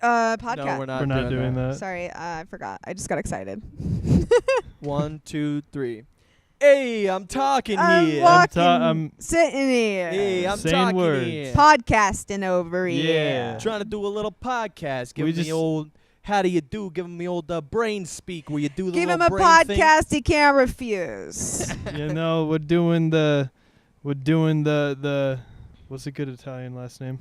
podcast. No, we're We're not doing that. Sorry, I forgot. I just got excited. 1, 2, 3. Hey, I'm talking I'm here. walking, sitting here. Hey, I'm Saying talking words. here. Podcasting over Yeah. here. Trying to do a little podcast. Give We him the just- old, how do you do? Give him the old brain speak where you do the Give little him a brain podcast he can't refuse. You know, we're doing the what's a good Italian last name?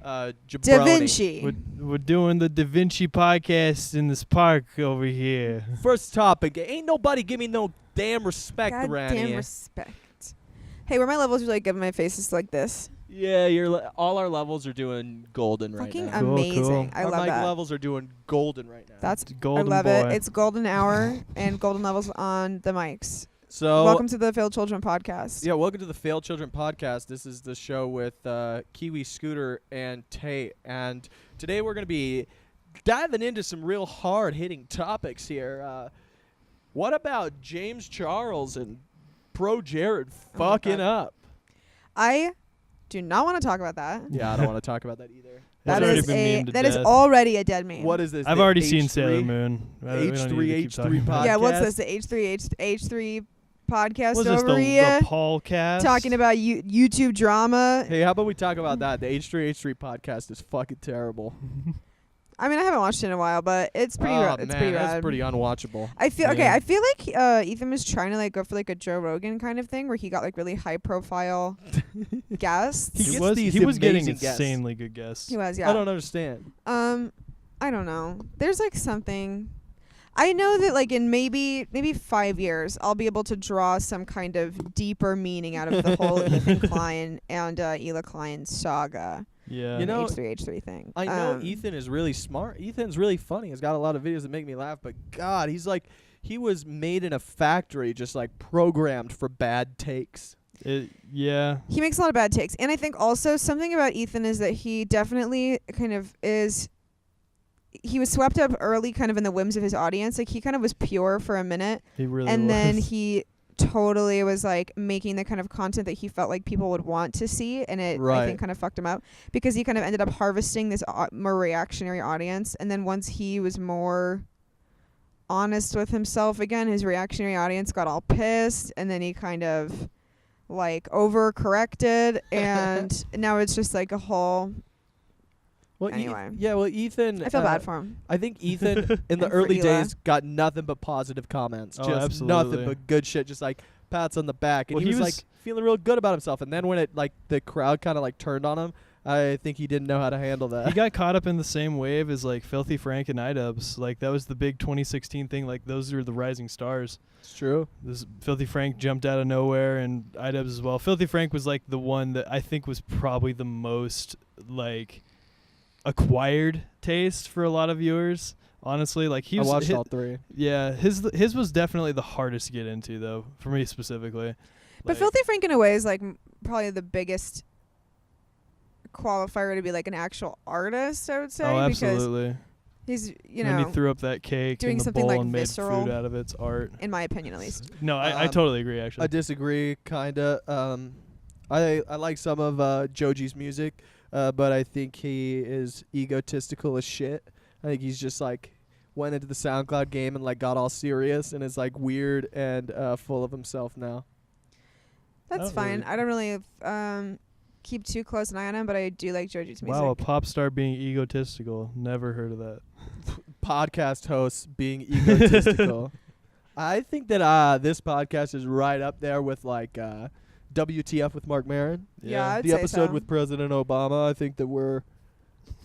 Da Jabroni. Vinci. We're doing the Da Vinci podcast in this park over here. First topic. Ain't nobody give me no damn respect God around damn here. respect. Hey, were my levels usually giving my faces like this? Yeah, all our levels are doing golden right Fucking now. Cool, amazing. cool. I Our love mic that. levels are doing golden right now. That's Golden I love boy. it. It's golden hour and golden levels on the mics. so Welcome to the Failed Children podcast. Yeah, welcome to the Failed Children podcast. This is the show with Kiwi, Scooter, and Tate. And today we're going to be diving into some real hard-hitting topics here. What about James Charles and Pro Jared Oh my fucking God. up? I do not want to talk about that. Yeah, I don't want to talk about that either. That already is been memed to that is death. already a dead meme. What is this? I've the already seen H3? Sailor Moon. We don't need to keep H3 talking about it. Yeah, what's podcast? this? The H3 podcast What's this, over the here? Paul cast? Talking about YouTube drama. Hey, how about we talk about that? The H3 podcast is fucking terrible. I mean, I haven't watched it in a while, but it's pretty. Oh, It's man, pretty that's rad. pretty unwatchable. I feel okay. Yeah. I feel like Ethan was trying to like go for like a Joe Rogan kind of thing, where he got like really high profile guests. He gets was these he was getting amazing guests. insanely good guests. He was, yeah. I don't understand. I don't know. There's like something. I know that like in maybe 5 years I'll be able to draw some kind of deeper meaning out of the whole Ethan Klein and Ela Klein saga. Yeah. You know, H3 thing. I know Ethan is really smart. Ethan's really funny. He's got a lot of videos that make me laugh, but God, he was made in a factory, just like programmed for bad takes. Yeah. He makes a lot of bad takes. And I think also something about Ethan is that he definitely kind of is. He was swept up early kind of in the whims of his audience. Like he kind of was pure for a minute. He really And was. then he totally was like making the kind of content that he felt like people would want to see. And it, I Right. think, kind of fucked him up because he kind of ended up harvesting this more reactionary audience. And then once he was more honest with himself again, his reactionary audience got all pissed. And then he kind of like overcorrected. And now it's just like a whole. Well, Anyway. well, Ethan. I feel bad for him. I think Ethan in the And for early Ela. days got nothing but positive comments. Oh, Just absolutely. nothing but good shit. Just like pats on the back, and Well, he he was was- like feeling real good about himself. And then when it like the crowd kind of like turned on him, I think he didn't know how to handle that. He got caught up in the same wave as like Filthy Frank and iDubbbz. Like that was the big 2016 thing. Like those are the rising stars. It's true. This Filthy Frank jumped out of nowhere, and iDubbbz as well. Filthy Frank was like the one that I think was probably the most like acquired taste for a lot of viewers. Honestly, like he I was. watched all three. Yeah, his was definitely the hardest to get into though, for me specifically. But Like, Filthy Frank in a way is like probably the biggest qualifier to be like an actual artist, I would say. Oh, because absolutely. he's, you And know, he threw up that cake doing in the something, bowl like, and made visceral. food out of its art. in my opinion at least. No, I Um, totally agree actually. I disagree, kinda. I like some of Joji's music, but I think he is egotistical as shit. I think he's just like went into the SoundCloud game and like got all serious and is like weird and full of himself now. That's Not fine. really. I don't really keep too close an eye on him, but I do like Joji's music. Wow, a pop star being egotistical. Never heard of that. Podcast hosts being egotistical. I think that this podcast is right up there with like WTF with Mark Maron. Yeah, I'd The say episode so. with President Obama. I think that we're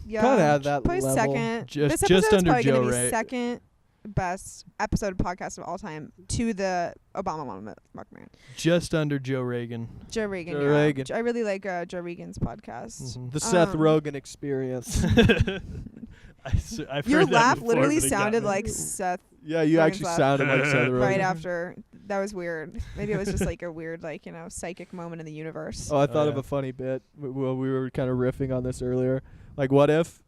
Yeah, kinda at that probably level. second. Just- this just episode's under probably Joe gonna be Ray. second best episode of podcast of all time to the Obama one with Mark Maron. Just under Joe Reagan. Joe Reagan. Joe yeah. Reagan. I really like Joe Reagan's podcast. Mhm. the Seth Um, Rogen experience. I've Your heard that laugh before, literally but it got sounded me. like Seth Yeah, you Rogen's actually laugh. sounded like Seth Rogen. right after. That was weird. Maybe it was just like a weird, like, you know, psychic moment in the universe. Oh, I thought of yeah. a funny bit. Well, we were kind of riffing on this earlier. Like, what if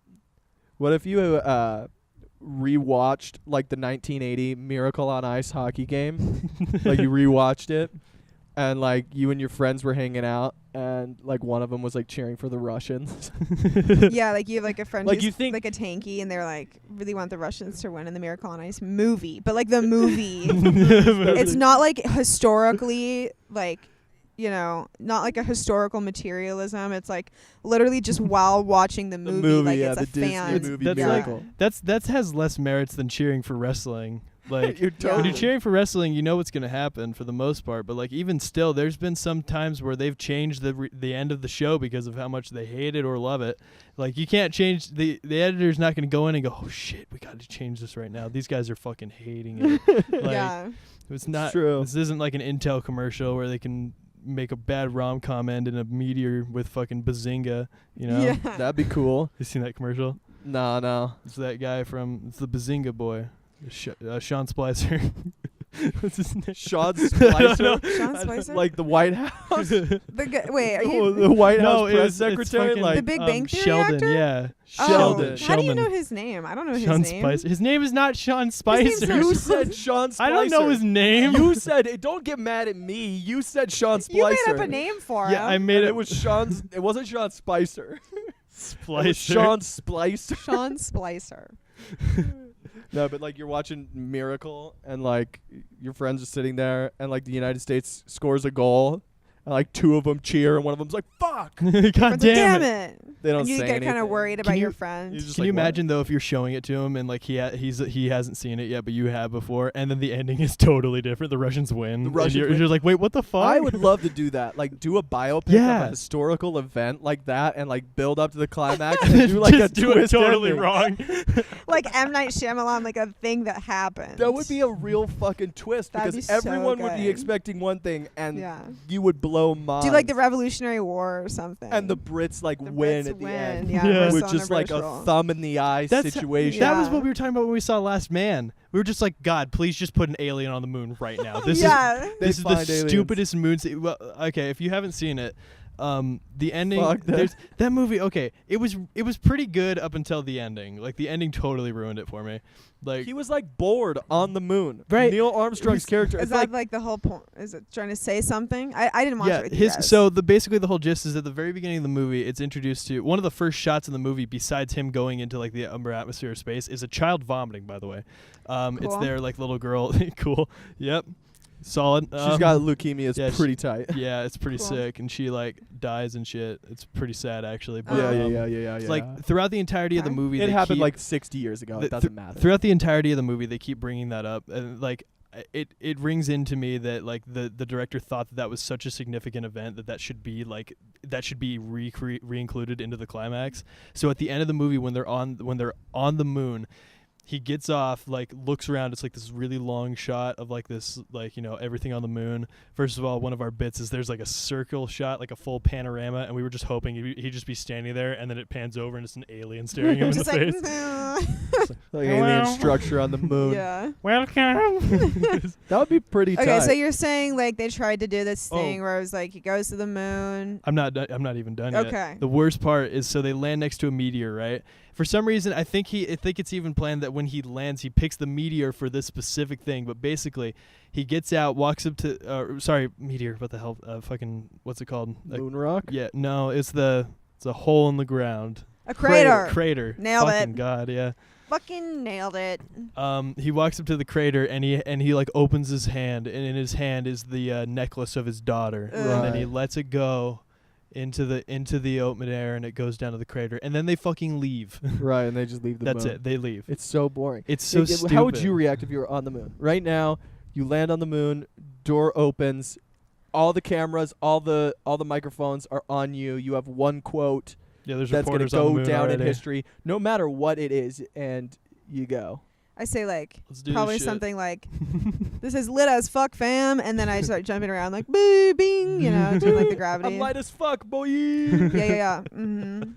you rewatched like the 1980 Miracle on Ice hockey game? Like you rewatched it, and like you and your friends were hanging out, and like one of them was like cheering for the Russians. Yeah, like you have like a friend Like, who's you think- like a tanky, and they're like really want the Russians to win in the Miracle on Ice movie, but like the movie, it's not like historically like. You know, not like a historical materialism. It's like literally just while watching the movie, like yeah, it's the a fan. Disney movie That's Miracle. That has less merits than cheering for wrestling. Like You're Yeah. when totally you're cheering for wrestling, you know what's going to happen for the most part. But like even still, there's been some times where they've changed the end of the show because of how much they hate it or love it. Like you can't change the editor's not going to go in and go, oh shit, we got to change this right now. These guys are fucking hating it. Like, Yeah, it's not true. This isn't like an Intel commercial where they can make a bad rom-com end in a meteor with fucking Bazinga, you know? yeah. That'd be cool. You seen that commercial? No. It's that guy it's the Bazinga boy, Sean Splicer. What's his name? Sean I don't Spicer, know. Sean Spicer? like the White House. Wait, are Oh, you the White House it press was- it's secretary, fucking, like The Big Bang Theory Sheldon, actor? yeah. Oh, Sheldon. how do you know Sheldon. his name? I don't know Sean his name. Spicer. His name is not Sean name's Spicer. not You Sean- said Sean Spicer. I don't know his name. You said it. Don't get mad at me. You said Sean Spicer. You made up a name for Yeah, I him. made And it. it was Sean's. It wasn't Sean Spicer. It was Splicer. Sean Splicer. Sean Splicer. No, but like you're watching Miracle, and like your friends are sitting there, and like the United States scores a goal, and like two of them cheer, and one of them's like "fuck." God But damn it. They don't And you say get kind anything. of worried Can about you- your friend. You're just Can like, you what? imagine though if you're showing it to him and like he hasn't seen it yet, but you have before, and then the ending is totally different. The Russians win. The and Russians you're win. just like, wait, what the fuck? I would love to do that. Like do a biopic of Yeah. a historical event like that, and like build up to the climax, and do like just a do it twist totally ending. wrong. Like M. Night Shyamalan, like a thing that happened. That would be a real fucking twist That'd because be so everyone would be good. expecting one thing, and Yeah. you would blow minds. Do like the Revolutionary War or something. and the Brits like The win Brits at the win, end. yeah, Yeah. versus With on just the like a virtual. thumb in the eye situation. That was Yeah. what we were talking about when we saw Last Man. We were just like, God, please just put an alien on the moon right now. This yeah. They this is the find aliens. stupidest moon. Well, okay, if you haven't seen it, the ending. Fuck that. There's that movie. Okay, it was pretty good up until the ending. Like the ending totally ruined it for me. Like He was like bored on the moon. Right. Neil Armstrong's character. Is It's that like the whole point? Is it trying to say something? I didn't watch yeah, it with you his guys. so basically the whole gist is at the very beginning of the movie, it's introduced to one of the first shots in the movie. Besides him going into like the upper atmosphere of space, is a child vomiting. By the way, it's Cool. their like little girl. Cool. Yep. Solid. she's got leukemia. It's yeah, pretty tight. Yeah, it's pretty Cool. sick, and she like dies and shit. It's pretty sad actually. But, Yeah. It's like throughout the entirety of the Okay. movie, it they happened keep- like 60 years ago. the- It doesn't matter. Throughout the entirety of the movie, they keep bringing that up, and like it rings into me that like the director thought that was such a significant event that should be re-included into the climax. So at the end of the movie, when they're on the moon, he gets off, like looks around. It's like this really long shot of like this, like, you know, everything on the moon. First of all, one of our bits is there's like a circle shot, like a full panorama, and we were just hoping he'd just be standing there, and then it pans over and it's an alien staring him in the just like, face. Like alien Hello? structure on the moon. yeah. Welcome. That would be pretty Okay, tight. so you're saying like they tried to do this Oh. thing where it was like he goes to the moon. I'm not even done yet. Okay. The worst part is so they land next to a meteor, right? For some reason, I think it's even planned that when he lands, he picks the meteor for this specific thing. But basically, he gets out, walks up to meteor. What the hell? Fucking what's it called? Moon rock? Yeah, no, it's a hole in the ground. A crater. Crater. Nailed Fucking it. God, yeah. Fucking nailed it. He walks up to the crater and he like opens his hand, and in his hand is the necklace of his daughter, and then he Right. lets it go into the open air, and it goes down to the crater, and then they fucking leave. Right, and they just leave the That's moon. it. They leave. It's so boring. It's so Yeah, stupid. How would you react if you were on the moon? Right now, you land on the moon, door opens, all the cameras, all the microphones are on you. You have one quote Yeah, there's that's going to reporters on the go moon down in already. history, no matter what it is, and you go. I say like Let's do probably this shit. something like this is lit as fuck, fam, and then I start jumping around like boo bing, you know, doing like the gravity. I'm light as fuck, boy. yeah. Mm-hmm.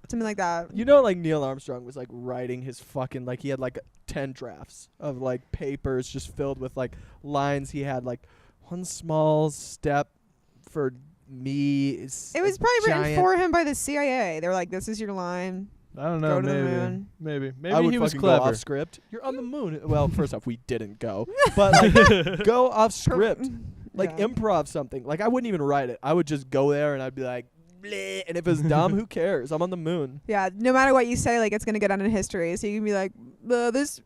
Something like that. You know, like Neil Armstrong was like writing his fucking, like he had like 10 drafts of like papers just filled with like lines. He had like one small step for me. It was probably written for him by the CIA. They were like, "This is your line." I don't know. Go to the Maybe. moon. Maybe I would he was fucking clever. go off script. You're on the moon. Well, first off, we didn't go, but like go off script. Like Yeah. improv something. Like I wouldn't even write it. I would just go there and I'd be like, bleh. And if it's dumb, who cares? I'm on the moon. Yeah, no matter what you say, like it's gonna get on in history. So you can be like, "This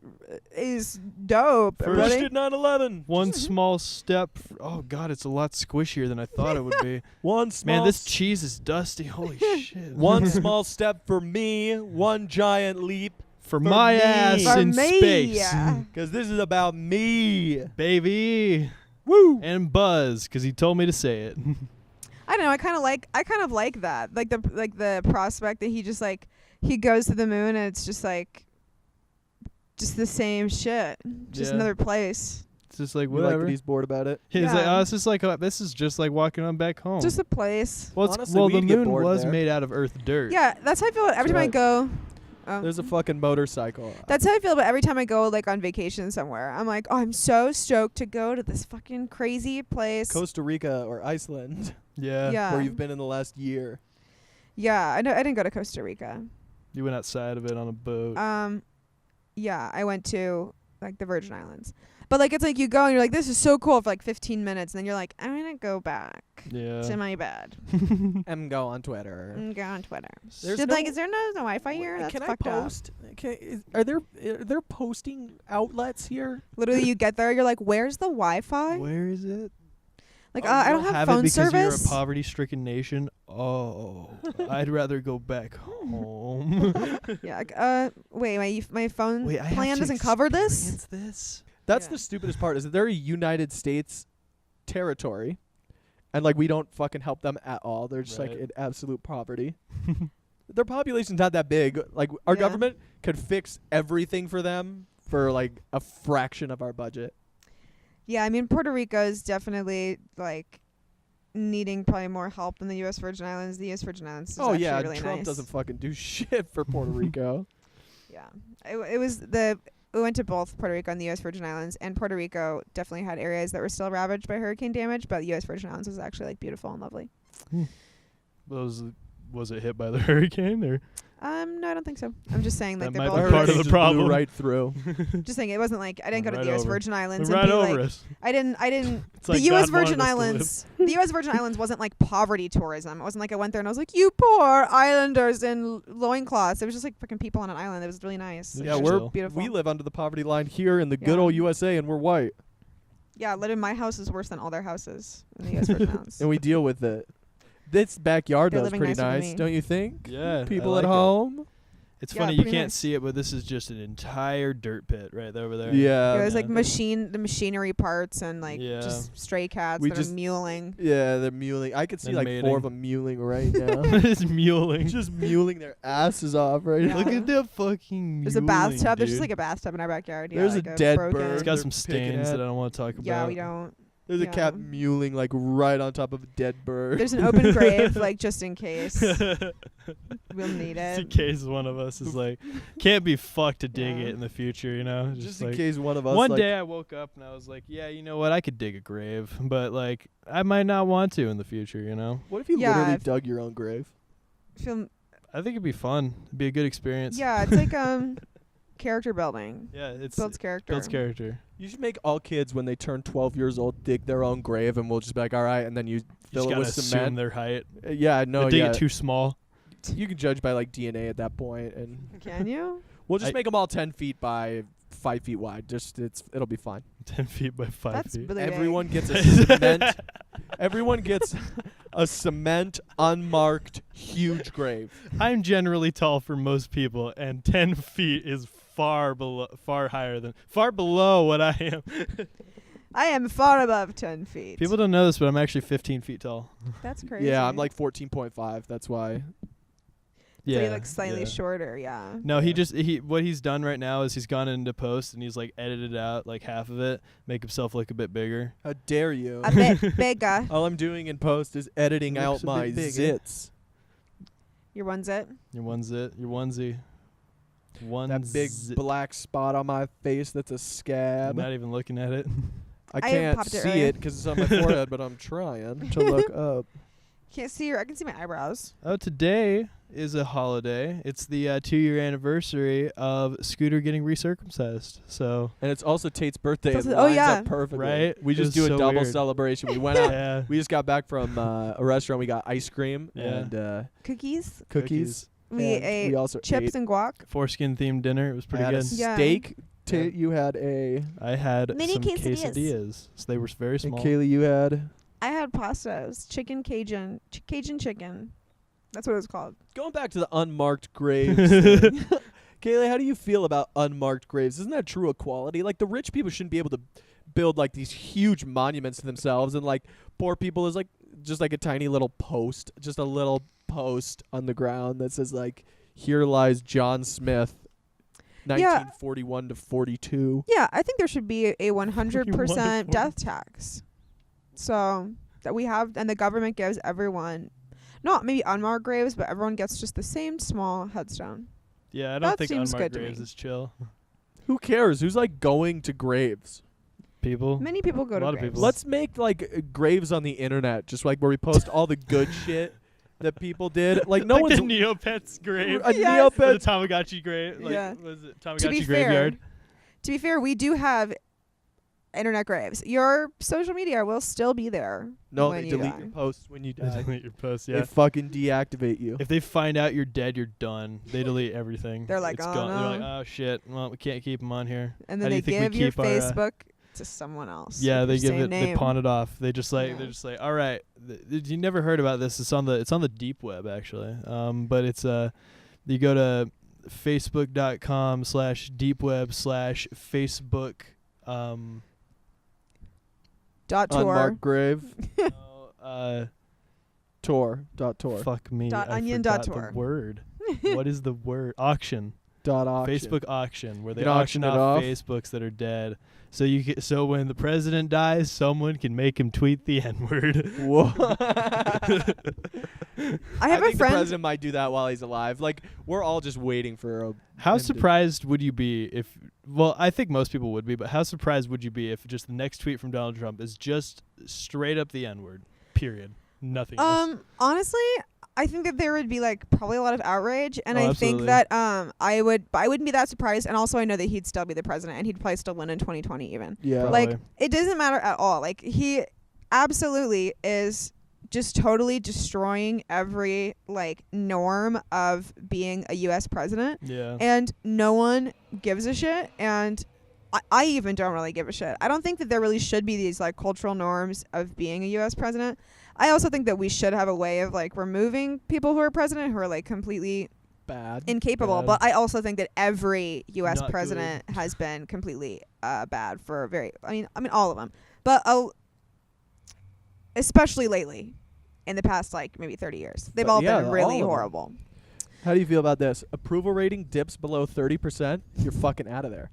is dope." First First Everybody. did 9/11. One small step. Oh God, it's a lot squishier than I thought it would be. One small Man, this cheese is dusty. Holy shit. one small step for me, one giant leap. for for my me. ass For in me. space, Because this is about me. baby. Woo! And Buzz, because he told me to say it. I don't know. I kind of like that. Like the prospect that he just like he goes to the moon and it's just like just the same shit, just Yeah. another place, It's just like You like whatever. that he's bored about it? He's like, Yeah. oh, it's just like this is just like walking on back home. just a place. well, Honestly, well, the we'd get moon bored was there. made out of Earth dirt. Yeah, that's how I feel every time I right. go. Oh. There's a fucking motorcycle. That's how I feel about every time I go like on vacation somewhere. I'm like, oh, I'm so stoked to go to this fucking crazy place. Costa Rica or Iceland, Yeah. Yeah. where you've been in the last year. Yeah, I know. I didn't go to Costa Rica. You went outside of it on a boat. Yeah, I went to like the Virgin Islands. But like it's like you go and you're like, this is so cool for like 15 minutes, and then you're like, I'm gonna go back yeah. to my bed And go on Twitter. and go on Twitter. There's Did, no- like, is there no Wi-Fi here? That's Can I fucked up. post? Are there posting outlets here? Literally, you get there, you're like, where's the Wi-Fi? Where is it? Like, Oh, I you don't have it phone because service. You're a poverty-stricken nation. Oh, I'd rather go back home. Yeah. Wait, my phone Wait, I have plan to doesn't cover this. experience this. That's Yeah. the stupidest part. Is that they're a United States territory, and like we don't fucking help them at all. They're just like Right. in absolute poverty. Their population's not that big. Like our Yeah. government could fix everything for them for like a fraction of our budget. Yeah, I mean, Puerto Rico is definitely like needing probably more help than the U.S. Virgin Islands. The U.S. Virgin Islands is Oh actually yeah, really Trump nice. doesn't fucking do shit for Puerto Rico. Yeah, we went to both Puerto Rico and the U.S. Virgin Islands, and Puerto Rico definitely had areas that were still ravaged by hurricane damage, but the U.S. Virgin Islands was actually like beautiful and lovely. Was it hit by the hurricane or? No, I don't think so. I'm just saying like That they're might both be part of Hurricane the just blew problem. right through. just saying it wasn't like I didn't go to Right the U.S. over. Virgin Islands Right and be over like us. I didn't. It's The like U.S. God wanted Virgin us to live. Islands, the U.S. Virgin Islands wasn't like poverty tourism. It wasn't like I went there and I was like, you poor islanders in loincloths. It was just like fucking people on an island. It was really nice. Yeah, It Yeah, was we're chill. beautiful. we live under the poverty line here in the good Yeah. old USA, and we're white, Yeah, literally, my house is worse than all their houses in the U.S. Virgin Islands. and we deal with it. This backyard They're though is living pretty nicer than nice, me. don't you think? Yeah. People I at like it. home. It's Yeah, funny you pretty can't nice. see it, but this is just an entire dirt pit right over there. Yeah. There's like Yeah. the machinery parts and like Yeah. just stray cats We that just- are mewling. Yeah, they're mewling. I could see And like mating. 4 of them mewling right now. It's mewling. Just mewling their asses off right Yeah. now. Look at that fucking. There's a mewling, bathtub. There's just dude. like a bathtub in our backyard. Yeah, There's like a dead bird. broken. It's got they're some picking stains at. that I don't want to talk about. Yeah, we don't. There's a Yeah. cat mewling like right on top of a dead bird. There's an open grave, like just in case we'll need Just in it. case one of us is like, can't be fucked to dig Yeah. it in the future, you know? just in like, case one of us one like, day I woke up and I was like, yeah, you know what? I could dig a grave, but like, I might not want to in the future, you know? What if you Yeah, literally if- dug your own grave? Feel, I think it'd be fun. It'd be a good experience. yeah, it's like character building. Yeah, it's Builds character. builds character. You should make all kids when they turn 12 years old dig their own grave, and we'll just be like, all right, and then you You fill just it gotta with assume cement. their height. Yeah, no, If they yeah. get too small, You can judge by like DNA at that point, and Can you? we'll just I- make them all 10 feet by 5 feet wide. It'll be fine. 10 feet by 5 That's feet. really big. Everyone gets a cement. Everyone gets a cement unmarked huge grave. I'm generally tall for most people, and 10 feet is far below what I am. I am far above 10 feet. People don't know this, but I'm actually 15 feet tall. That's crazy. Yeah, I'm like 14.5. That's why. So you're like slightly yeah. shorter, yeah. No, Yeah. what he's done right now is he's gone into post and he's like edited out like half of it, make himself look a bit bigger. How dare you? A bit bigger. All I'm doing in post is editing Looks out a my bit bigger. zits. Your one's it? Your onesie. That big black spot on my face that's a I'm scab. not even looking at it. I I can't popped it see earlier. it because it's on my forehead, but I'm trying to look up. Can't see I can see my eyebrows. Oh, today is a holiday. It's the 2-year anniversary of Scooter getting recircumcised. So And it's also Tate's birthday. It Oh, lines yeah. up perfectly. Right? We It just was do a so double weird. celebration. We went out. yeah, We just got back from a restaurant. We got ice cream Yeah. and Cookies. cookies. We and ate we also chips ate and guac. foreskin themed dinner. It was I pretty had good. a Yeah. steak. Yeah. You had a. I had Mini some quesadillas. quesadillas. So they were very And small. Kaylee, you had. I had pastas, chicken Cajun, Cajun chicken. That's what it was called. Going back to the unmarked graves. thing. Kaylee, how do you feel about unmarked graves? Isn't that true equality? Like, the rich people shouldn't be able to build, like, these huge monuments to themselves, and, like, poor people is, like, just, like, a tiny little post, just a little post on the ground that says, like, here lies John Smith, 1941 to 42. Yeah, I think there should be a 100% 41 to death tax. So that we have, and the government gives everyone, not maybe unmarked graves, but everyone gets just the same small headstone. Yeah, I don't That think seems unmarked good to graves me. is chill. Who cares? Who's, like, going to graves? People. Many people go A to lot of graves. people. Let's make, like, graves on the internet, just, like, where we post all the good shit that people did. Like, no like one's... the Neopets grave. A Yes. Or the Neopet... Tamagotchi grave. Like, Yeah. was it To be Tamagotchi graveyard? To be fair, we do have internet graves. Your social media will still be there. No, when they you delete die. your posts when you die. Delete your post, They yeah. fucking deactivate you. If they find out you're dead, you're done. They delete everything. They're like, it's "Oh, gone." They're like, no. oh shit. Well, we can't keep them on here. And How then do they you think we give your keep our, Facebook to someone else. Yeah, with they your give same it. They name. pawn it off. They just like Yeah. they're just like, all right. You never heard about this? It's on the deep web actually. But it's you go to facebook.com/deepweb/Facebook. .tour. Unmarked grave. uh, Tour. fuck me. Dot I onion forgot dot tour. the word. What is the word? Auction. Auction. Facebook auction, where they You can auction auction it off off. Facebooks that are dead. So so when the president dies, someone can make him tweet the N-word. Whoa. I have a think the friend. president might do that while he's alive. Like, we're all just waiting for a... How him to- surprised would you be if? Well, I think most people would be, but how surprised would you be if just the next tweet from Donald Trump is just straight up the N-word? Period. Nothing else. Honestly, I think that there would be like probably a lot of outrage, and Oh, I absolutely. think that I wouldn't be that surprised, and also I know that he'd still be the president, and he'd probably still win in 2020 even. Yeah. Probably. Like, it doesn't matter at all. Like, he absolutely is just totally destroying every like norm of being a U.S. president, Yeah. and no one gives a shit, and I even don't really give a shit. I don't think that there really should be these like cultural norms of being a U.S. president. I also think that we should have a way of like removing people who are president who are like completely Bad. incapable. Bad. But I also think that every U.S. Not president has been completely bad for very. I mean all of them, but especially lately, in the past like maybe 30 years, they've But all yeah, been all really of them. horrible. How do you feel about this? Approval rating dips below 30%, you're fucking out of there.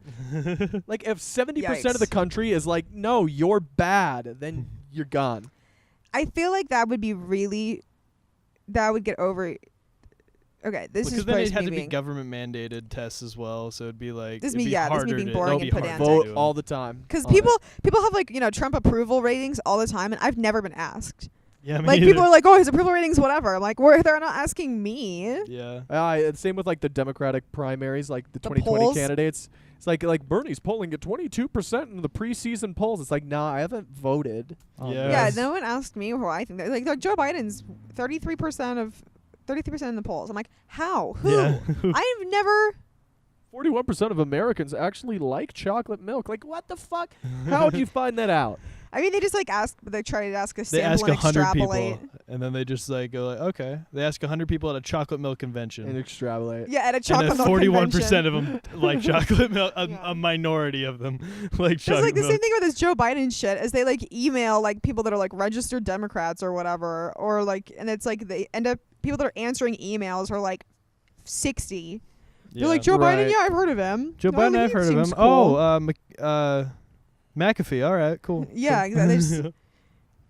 Like, if 70% of the Yikes. country is like, no, you're bad, then you're gone. I feel like that would be really, that would get over. Okay, this Because is then just it had me to be being. government mandated tests as well, so it'd be like This is it'd me- be yeah, this is me harder being to- boring it'd and be hard to pedantic. Vote do. all the time. Because on it. people have like Trump approval ratings all the time, and I've never been asked. Yeah, me Like neither. people are like, oh, his approval ratings, whatever. I'm like, they're not asking me. Yeah. Same with like the Democratic primaries, like the The 2020 polls? candidates. It's like Bernie's polling at 22% in the preseason polls. It's like, nah, I haven't voted. on Yeah. Yeah, this. no one asked me who I think. Like Joe Biden's 33% in the polls. I'm like, how? Who? Yeah. I've never. 41% of Americans actually like chocolate milk. Like, what the fuck? How would you find that out? I mean, they just like ask. They try to ask a They sample ask and 100 extrapolate. people, and then they just like go like, okay. They ask 100 people at a chocolate milk convention, And extrapolate. Yeah, at a and chocolate then milk 41% convention. of them like chocolate milk. Yeah. A minority of them like It's chocolate like the milk. same thing with this Joe Biden shit. Is they like email like people that are like registered Democrats or whatever, or like, and it's like they end up people that are answering emails are like 60. They're like, Joe Right. Biden, yeah, I've heard of him. Joe Oh, Biden, he I've heard of him. seems cool. McAfee. All right, cool. Yeah, cool. exactly. They just-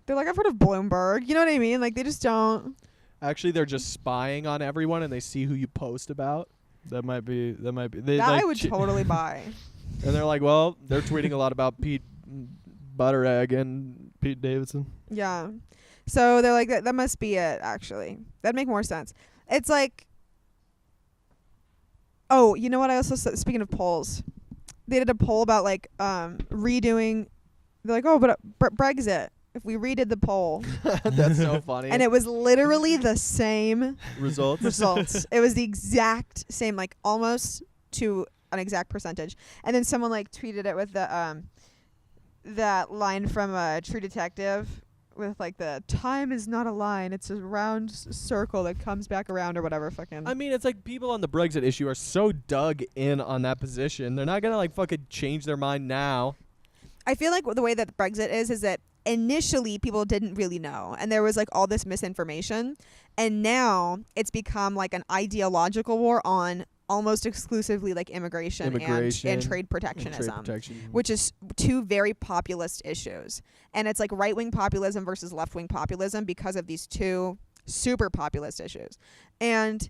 They're like, I've heard of Bloomberg. You know what I mean? Like, they just don't. Actually, they're just spying on everyone, and they see who you post about. That might be. They, That like, I would totally buy. And they're like, well, they're tweeting a lot about Pete butter egg and Pete Davidson. Yeah. So they're like, that must be it, actually. That'd make more sense. It's like, oh, you know what I also said, speaking of polls, they did a poll about like redoing, they're like, oh, but Brexit, if we redid the poll. that's so funny. And it was literally the same results. It was the exact same, like almost to an exact percentage. And then someone like tweeted it with the that line from True Detective with like the time is not a line, it's a round circle that comes back around or whatever fucking. I mean, it's like people on the Brexit issue are so dug in on that position. They're not gonna like fucking change their mind now. I feel like the way that Brexit is that initially people didn't really know, and there was like all this misinformation, and now it's become like an ideological war on almost exclusively like immigration. And trade protectionism, which is two very populist issues. And it's like right-wing populism versus left-wing populism because of these two super populist issues. And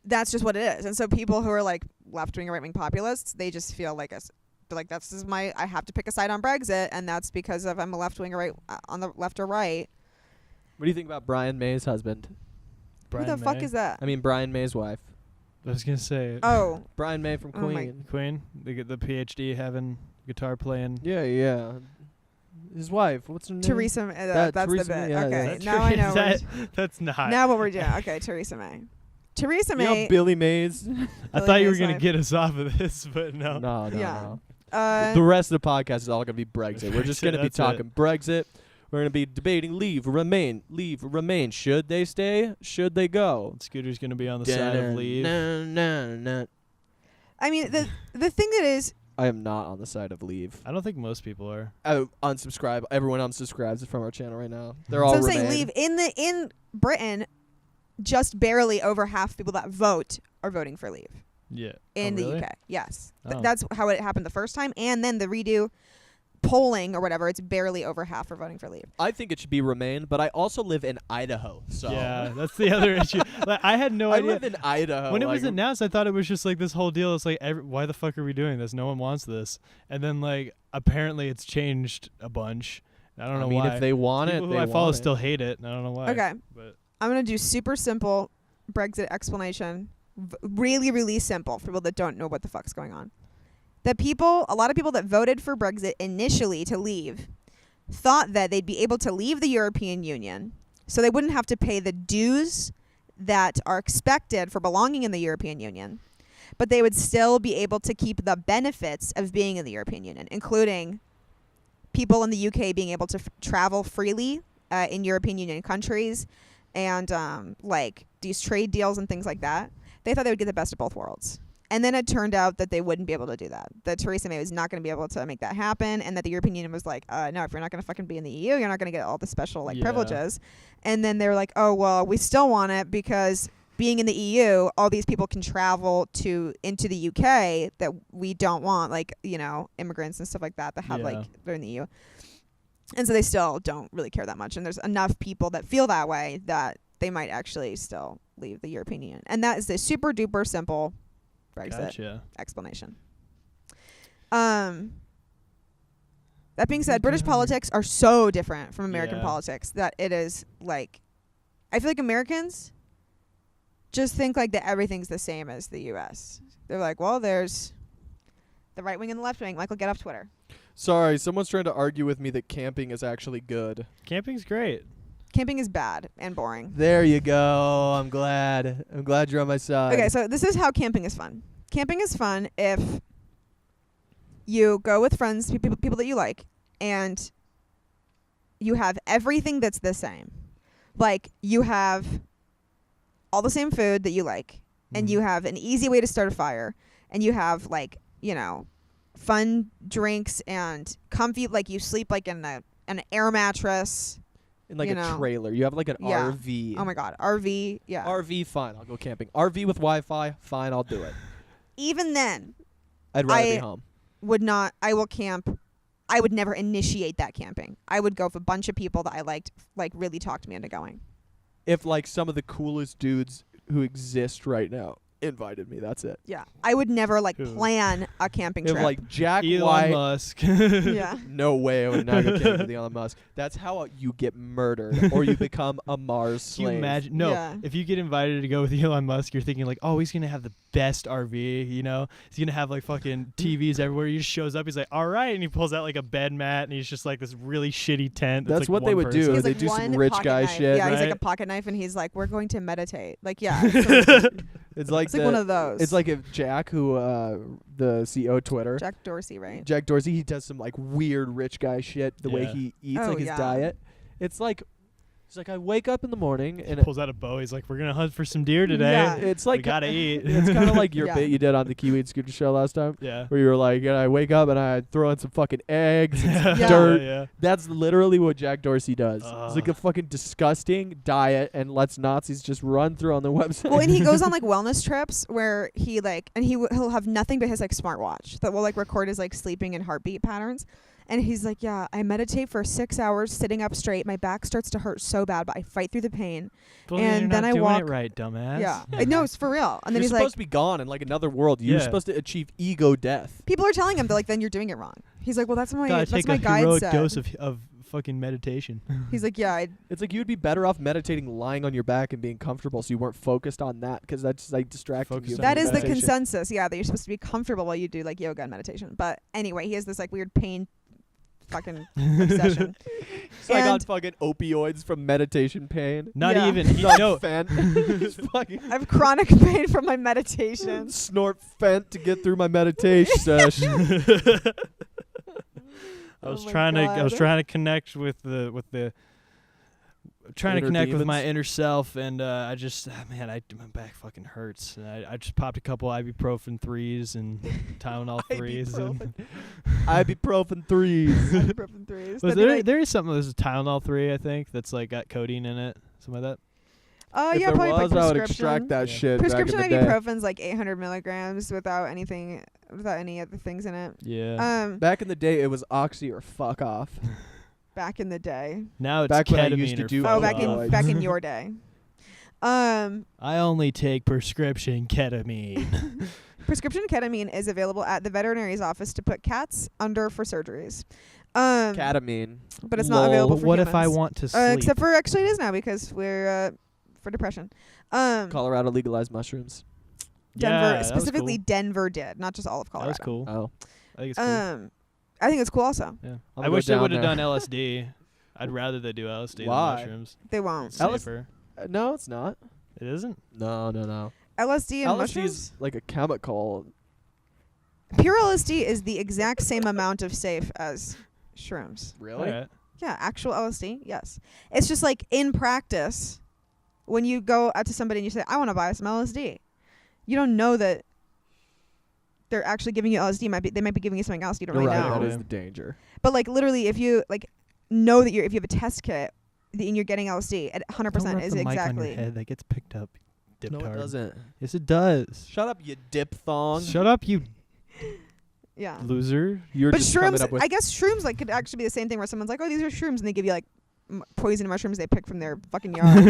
that's just what it is. And so people who are like left-wing or right-wing populists, they just feel like I have to pick a side on Brexit, and that's because of I'm a left-wing or right on the left or right. What do you think about Brian May's husband? Who the fuck is that? I mean, Brian May's wife. I was gonna say. Oh, Brian May from Queen. Queen. They get the PhD, having guitar playing. Yeah. His wife. What's her name? Teresa. That's Teresa the bit. May, yeah, Okay, yeah. now I know. That's not. Now what we're doing? Okay, Teresa May. Teresa You know May. Billy Mays. I thought you were gonna get us off of this, but no. No. Yeah. The rest of the podcast is all gonna be Brexit. We're just gonna be talking Brexit. We're gonna be debating leave, remain. Should they stay? Should they go? Scooter's gonna be on the side of leave. I mean, the thing that is, I am not on the side of leave. I don't think most people are. Oh, unsubscribe. Everyone unsubscribes from our channel right now. They're all so I'm remain. saying leave in Britain, just barely over half people that vote are voting for leave. Yeah. In the really? UK, yes, Oh. that's how it happened the first time, and then the redo polling or whatever, it's barely over half are voting for leave. I think it should be remain, but I also live in Idaho, so Yeah, that's the other issue. Like, I had no I idea. live in Idaho. When it was announced, I thought it was just like this whole deal. It's like, why the fuck are we doing this? No one wants this. And then like apparently it's changed a bunch. I don't know why. if they want People it, who they I follow want still it. hate it. And I don't know why. Okay, But I'm gonna do super simple Brexit explanation. Really, really simple for people that don't know what the fuck's going on. A lot of people that voted for Brexit initially to leave thought that they'd be able to leave the European Union, so they wouldn't have to pay the dues that are expected for belonging in the European Union, but they would still be able to keep the benefits of being in the European Union, including people in the UK being able to travel freely in European Union countries, and like these trade deals and things like that. They thought they would get the best of both worlds. And then it turned out that they wouldn't be able to do that. That Theresa May was not going to be able to make that happen, and that the European Union was like, no, if you're not going to fucking be in the EU, you're not going to get all the special privileges. And then they were like, oh, well, we still want it because being in the EU, all these people can travel into the UK that we don't want, like, immigrants and stuff like that have they're in the EU. And so they still don't really care that much. And there's enough people that feel that way that they might actually still leave the European Union. And that is the super duper simple Brexit explanation. That being said, British politics are so different from American politics that it is like, I feel like Americans just think like that everything's the same as the U.S. They're like, well, there's the right wing and the left wing. Michael, get off Twitter. Sorry, someone's trying to argue with me that camping is actually good. Camping's great. Camping is bad and boring. There you go. I'm glad you're on my side. Okay, so this is how camping is fun. Camping is fun if you go with friends, people that you like, and you have everything that's the same. Like, you have all the same food that you like, and you have an easy way to start a fire, and you have, like, fun drinks and comfy, like, you sleep, like, in an air mattress. In like a trailer. You have like an Yeah. RV. Oh my God, RV, yeah. RV, fine. I'll go camping. RV with Wi-Fi, fine. I'll do it. Even then, I'd rather be home. I will camp. I would never initiate that camping. I would go with a bunch of people that I liked, like, really talked me into going. If like some of the coolest dudes who exist right now invited me. That's it. Yeah, I would never like Who? plan a camping If trip. like Jack Elon White. Musk. Yeah. No way I would not go camping with Elon Musk. That's how you get murdered or you become a Mars Can you slave. imagine? No, Yeah. if you get invited to go with Elon Musk, you're thinking like, oh, he's gonna have the best RV. You know, he's gonna have like fucking TVs everywhere. He just shows up. He's like, all right, and he pulls out like a bed mat, and he's just like this really shitty tent. That's like what they one would person. do. He has, They like, do some one rich pocket guy knife. shit, Yeah, he's like a right? pocket knife, and he's like, "We're going to meditate." Like, yeah, it's It's like it's like one of those. It's like if Jack, who the CEO of Twitter, Jack Dorsey, right? Jack Dorsey, he does some like weird rich guy shit. The way Yeah. he eats, Oh, like his yeah. diet. It's like, it's like I wake up in the morning and Pulls out a bow. He's like, we're gonna hunt for some deer today. Yeah. it's We like gotta eat. It's kind of like your Yeah. bit you did on the Kiwi and Scooter show last time, Yeah. where you were like, I wake up and I throw in some fucking eggs, and some Yeah. dirt. Yeah. That's literally what Jack Dorsey does. It's like a fucking disgusting diet and lets Nazis just run through on their website. Well, and he goes on like wellness trips where he like, and he'll have nothing but his like smartwatch that will like record his like sleeping and heartbeat patterns. And he's like, yeah, I meditate for 6 hours sitting up straight. My back starts to hurt so bad, but I fight through the pain. Well, And you're then not I doing walk- it right, dumbass. Yeah, no, it's for real. And then You're he's supposed like, to be gone in like another world. You're Yeah. supposed to achieve ego death. people are telling him, they're like, then you're doing it wrong. He's like, well, that's Gotta that's take my a guide heroic said. dose of fucking meditation. He's like, yeah, It's like you'd be better off meditating lying on your back and being comfortable so you weren't focused on that because that's like distracting Focused you. on from that your is the meditation. consensus. Yeah, that you're supposed to be comfortable while you do like yoga and meditation. But anyway, he has this like weird pain fucking obsession. So I got And- fucking opioids from meditation pain. Not Yeah. even. No, No. Fent. Just fucking I have chronic pain from my meditation. snort Fent to get through my meditation session. I was Oh my trying God. to connect with the trying to Inner connect with my demons. inner self, and my back fucking hurts. And I just popped a couple ibuprofen 3s and Tylenol 3s. And Ibuprofen 3s. Ibuprofen 3s. was That'd be like- there is something. There's a Tylenol 3, I think, that's like got codeine in it, something like that. Oh If yeah, there probably was, like I would prescription. extract that Yeah. shit Prescription back in the day. ibuprofen's like 800 milligrams without any other things in it. Yeah. Back in the day, it was oxy or fuck off. Back in the day. Now it's back when I ketamine used to or do fuck Oh, back off. in back in your day. I only take prescription ketamine. Prescription ketamine is available at the veterinary's office to put cats under for surgeries. Ketamine. But it's not Lol. available But for what humans. if I want to sleep? Except for actually it is now because we're for depression. Colorado legalized mushrooms. Denver, Yeah, that was specifically cool. Denver did, not just all of That Colorado. was cool. Oh. I think it's cool. I think it's cool also. Yeah. I'll I go wish they down would have there. done LSD. I'd rather they do LSD Why? than mushrooms. They won't. It's LS safer. No, it's not. It isn't? No. LSD and LSD mushrooms? is like a chemical. Pure LSD is the exact same amount of safe as shrooms. Really? Alright. Yeah, actual LSD, yes. It's just like in practice, when you go out to somebody and you say, I want to buy some LSD, you don't know that they're actually giving you LSD. They might be giving you something else you don't You're really right. know. That Yeah. is the danger. But like literally, if you like know that if you have a test kit and you're getting LSD, at 100% Don't rub is the mic on your exactly. head. That gets picked up. No, it Diptard. doesn't. Yes, it does. Shut up, you diphthong. Shut up, you Yeah. loser. You're But just coming shrooms, up with I guess shrooms like could actually be the same thing where someone's like, oh, these are shrooms, and they give you like poison mushrooms they pick from their fucking yard.